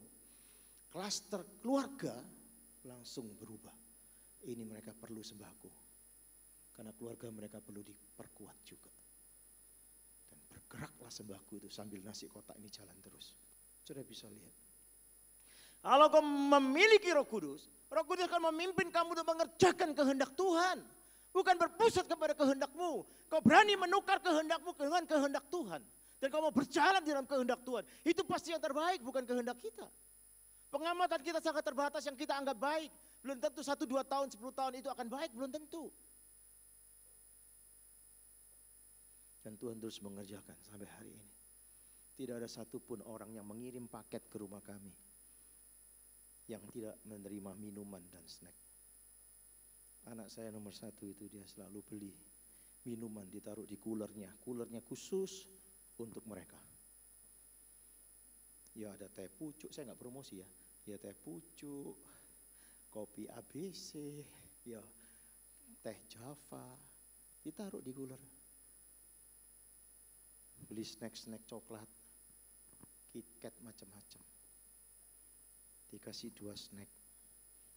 klaster keluarga langsung berubah. Ini mereka perlu sembako, karena keluarga mereka perlu diperkuat juga. Dan bergeraklah sembako itu sambil nasi kotak ini jalan terus. Sudah bisa lihat. Kalau kau memiliki Roh Kudus akan memimpin kamu untuk mengerjakan kehendak Tuhan. Bukan berpusat kepada kehendakmu. Kau berani menukar kehendakmu dengan kehendak Tuhan. Dan kau mau berjalan di dalam kehendak Tuhan. Itu pasti yang terbaik, bukan kehendak kita. Pengamatan kita sangat terbatas yang kita anggap baik. Belum tentu 1, 2 tahun, 10 tahun itu akan baik, belum tentu. Dan Tuhan terus mengerjakan sampai hari ini. Tidak ada satupun orang yang mengirim paket ke rumah kami yang tidak menerima minuman dan snack. Anak saya nomor 1 itu dia selalu beli minuman, ditaruh di coolernya khusus untuk mereka. Ya ada teh pucuk, saya nggak promosi ya. Ya teh pucuk, kopi ABC, ya teh Java, ditaruh di cooler. Beli snack-snack coklat, KitKat macam-macam. Dikasih 2 snack,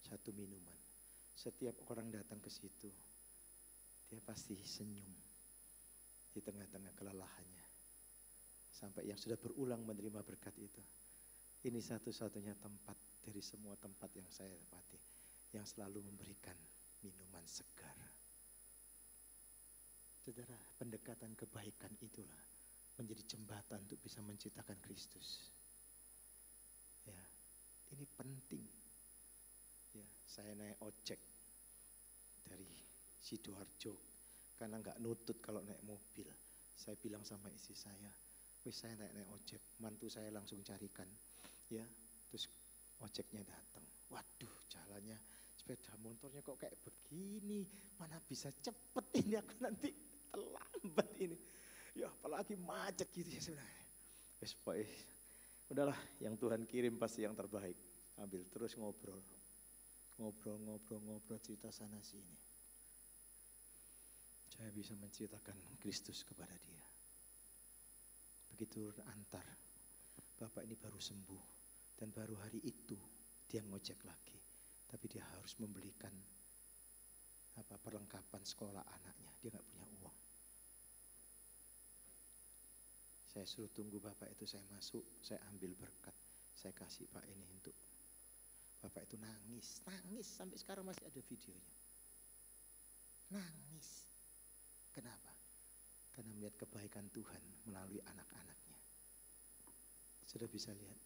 1 minuman. Setiap orang datang ke situ, dia pasti senyum di tengah-tengah kelelahannya. Sampai yang sudah berulang menerima berkat itu, Ini satu-satunya tempat dari semua tempat yang saya dapati yang selalu memberikan minuman segar. Saudara, pendekatan kebaikan itulah menjadi jembatan untuk bisa menciptakan Kristus. Ya, ini penting. Ya, saya naik ojek dari Sidoarjo karena nggak nutut kalau naik mobil. Saya bilang sama istri saya, wis saya naik ojek, mantu saya langsung carikan. Ya, terus ojeknya datang. Waduh, jalannya sepeda motornya kok kayak begini, mana bisa cepet ini, aku nanti terlambat ini. Ya apalagi macet gitu ya sebenarnya. Wes pokoknya udahlah, yang Tuhan kirim pasti yang terbaik. Ambil terus ngobrol cerita sana sini. Saya bisa menceritakan Kristus kepada dia. Begitu antar, Bapak ini baru sembuh dan baru hari itu dia ngojek lagi. Tapi dia harus membelikan perlengkapan sekolah anaknya. Dia nggak punya uang. Saya suruh tunggu Bapak itu, saya masuk, saya ambil berkat, saya kasih Pak ini untuk Bapak itu nangis sampai sekarang masih ada videonya. Nangis. Kenapa? Karena melihat kebaikan Tuhan melalui anak-anaknya. Sudah bisa lihat.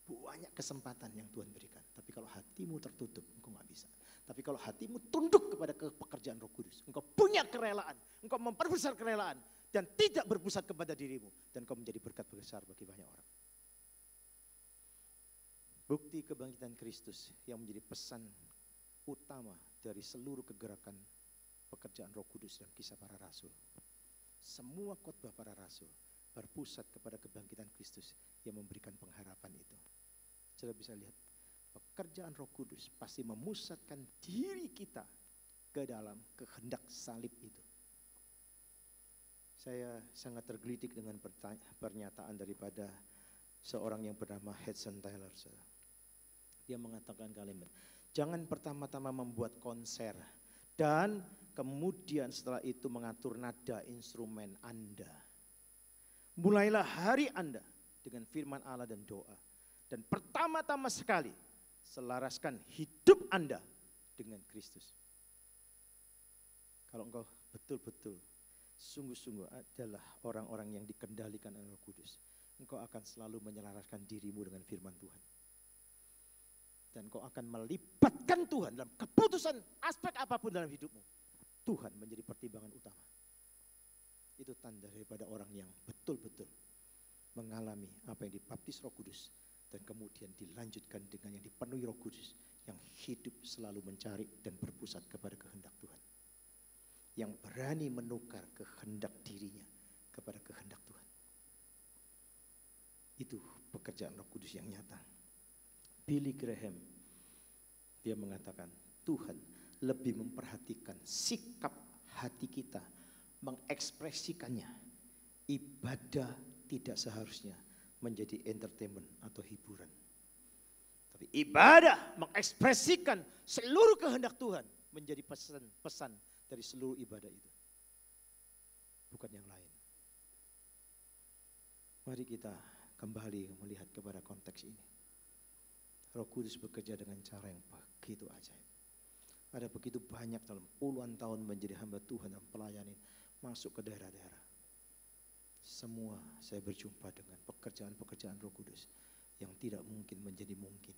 Banyak kesempatan yang Tuhan berikan. Tapi kalau hatimu tertutup, engkau gak bisa. Tapi kalau hatimu tunduk kepada pekerjaan Roh Kudus, engkau punya kerelaan, engkau memperbesar kerelaan, dan tidak berpusat kepada dirimu, dan engkau menjadi berkat besar bagi banyak orang. Bukti kebangkitan Kristus yang menjadi pesan utama dari seluruh kegerakan pekerjaan Roh Kudus dan kisah para rasul. Semua khotbah para rasul berpusat kepada kebangkitan Kristus yang memberikan pengharapan itu. Sudah bisa lihat, pekerjaan Roh Kudus pasti memusatkan diri kita ke dalam kehendak salib itu. Saya sangat tergelitik dengan pernyataan daripada seorang yang bernama Hudson Taylor. Dia mengatakan kalimat, jangan pertama-tama membuat konser dan kemudian setelah itu mengatur nada instrumen Anda. Mulailah hari Anda dengan firman Allah dan doa. Dan pertama-tama sekali selaraskan hidup Anda dengan Kristus. Kalau engkau betul-betul sungguh-sungguh adalah orang-orang yang dikendalikan oleh Roh Kudus, engkau akan selalu menyelaraskan dirimu dengan firman Tuhan. Dan engkau akan melibatkan Tuhan dalam keputusan aspek apapun dalam hidupmu. Tuhan menjadi pertimbangan utama. Itu tanda daripada orang yang betul-betul mengalami apa yang dibaptis Roh Kudus dan kemudian dilanjutkan dengan yang dipenuhi Roh Kudus, yang hidup selalu mencari dan berpusat kepada kehendak Tuhan, yang berani menukar kehendak dirinya kepada kehendak Tuhan. Itu pekerjaan Roh Kudus yang nyata. Billy Graham, dia mengatakan Tuhan lebih memperhatikan sikap hati kita mengekspresikannya. Ibadah tidak seharusnya menjadi entertainment atau hiburan. Tapi ibadah mengekspresikan seluruh kehendak Tuhan menjadi pesan dari seluruh ibadah itu. Bukan yang lain. Mari kita kembali melihat kepada konteks ini. Roh Kudus bekerja dengan cara yang begitu ajaib. Ada begitu banyak dalam puluhan tahun menjadi hamba Tuhan dan pelayanan masuk ke daerah-daerah. Semua saya berjumpa dengan pekerjaan-pekerjaan Roh Kudus yang tidak mungkin menjadi mungkin.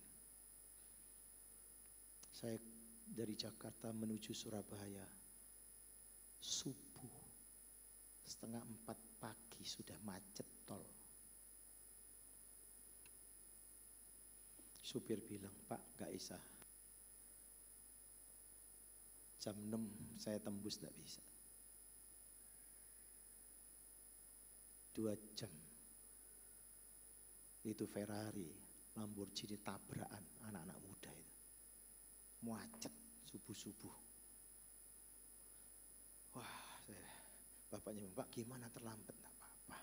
Saya dari Jakarta menuju Surabaya subuh 3:30 pagi sudah macet tol. Supir bilang, Pak gak bisa. Jam 6 saya tembus gak bisa. 2 jam. Itu Ferrari, Lamborghini tabrakan anak-anak muda itu. Macet subuh-subuh. Wah, bapaknya bilang, Pak gimana terlambat? Gak apa-apa.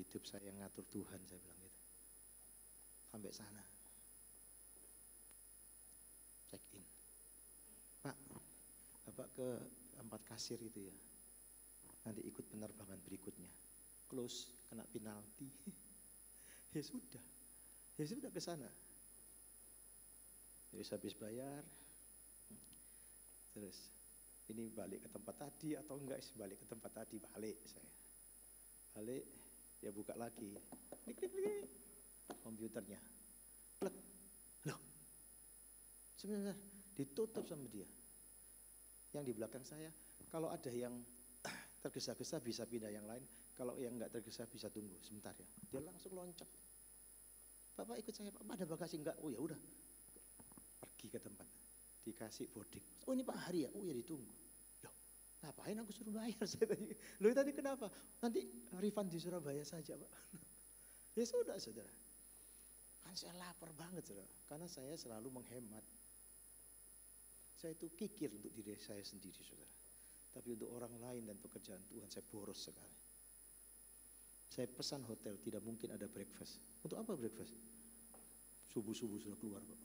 Hidup saya ngatur Tuhan, saya bilang gitu. Sampai sana. Check in. Pak, Bapak ke tempat kasir itu ya. Nanti ikut penerbangan berikutnya. Close, kena penalti. Ya sudah. Ya sudah ke sana. Terus habis bayar, terus ini balik ke tempat tadi atau enggak, balik ke tempat tadi, balik saya. Balik, dia buka lagi. Klik, klik, klik. Komputernya. Plek. Loh. Sebentar, ditutup sama dia. Yang di belakang saya, kalau ada yang tergesa-gesa bisa pindah yang lain, kalau yang enggak tergesa bisa tunggu sebentar ya. Dia langsung loncat. Bapak ikut saya, Pak, ada bagasi enggak? Oh ya udah. Pergi ke tempat. Dikasih boarding. Oh ini Pak Hari ya? Oh ya ditunggu. Loh, ngapain aku suruh bayar? Saya tadi. Loh tadi kenapa? Nanti refund di Surabaya saja Pak. Ya sudah saudara. Kan saya lapar banget saudara. Karena saya selalu menghemat. Saya itu kikir untuk diri saya sendiri saudara. Tapi untuk orang lain dan pekerjaan Tuhan saya boros sekali. Saya pesan hotel, tidak mungkin ada breakfast. Untuk apa breakfast? Subuh-subuh sudah keluar Pak.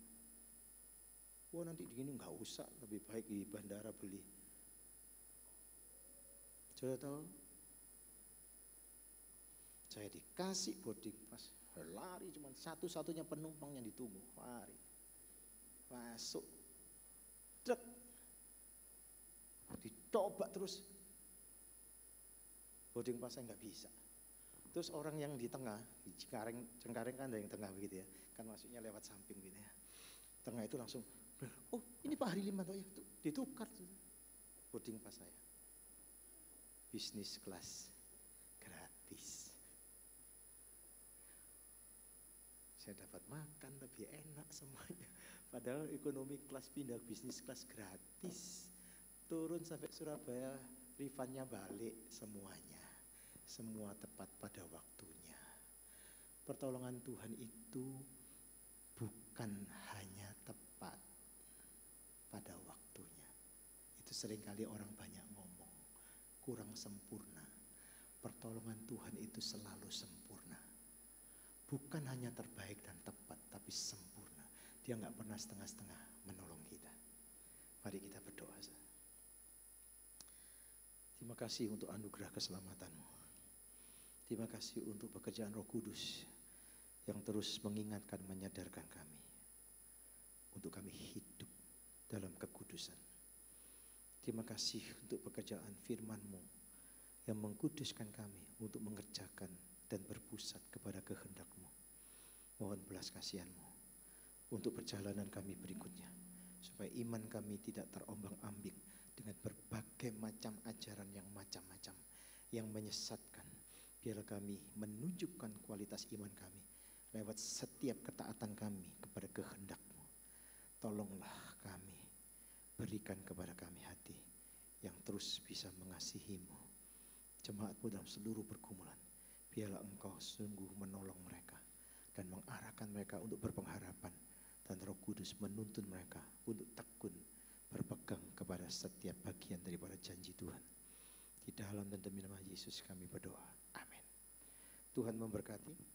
Wah nanti begini nggak usah, lebih baik di bandara beli. Sudah tahu? Saya dikasih boarding pass, lari cuma satu-satunya penumpang yang ditunggu, lari. Masuk, truk, dicoba terus. Boarding pass saya nggak bisa. Terus orang yang di tengah, di Cengkareng kan ada yang tengah begitu ya, kan masuknya lewat samping gitu ya. Tengah itu langsung, oh ini Pak Hari Limanto ya, ditukar boarding pass saya. Bisnis kelas, gratis. Saya dapat makan lebih enak semuanya. Padahal ekonomi kelas pindah bisnis kelas gratis. Turun sampai Surabaya, refundnya balik semuanya. Semua tepat pada waktunya. Pertolongan Tuhan itu bukan hanya tepat pada waktunya. Itu seringkali orang banyak ngomong, kurang sempurna. Pertolongan Tuhan itu selalu sempurna. Bukan hanya terbaik dan tepat, tapi sempurna. Dia nggak pernah setengah-setengah menolong kita. Mari kita berdoa. Terima kasih untuk anugerah keselamatanmu. Terima kasih untuk pekerjaan Roh Kudus yang terus mengingatkan, menyadarkan kami untuk kami hidup dalam kekudusan. Terima kasih untuk pekerjaan firman-Mu yang mengkuduskan kami untuk mengerjakan dan berpusat kepada kehendak-Mu. Mohon belas kasihan-Mu untuk perjalanan kami berikutnya, supaya iman kami tidak terombang-ambing dengan berbagai macam ajaran yang macam-macam, yang menyesatkan. Biarlah kami menunjukkan kualitas iman kami lewat setiap ketaatan kami kepada kehendak-Mu. Tolonglah kami, berikan kepada kami hati yang terus bisa mengasihi-Mu. Jemaat-Mu dalam seluruh pergumulan, biarlah Engkau sungguh menolong mereka dan mengarahkan mereka untuk berpengharapan, dan Roh Kudus menuntun mereka untuk tekun berpegang kepada setiap bagian daripada janji Tuhan. Di dalam dan demi nama Yesus kami berdoa. Amin. Tuhan memberkati.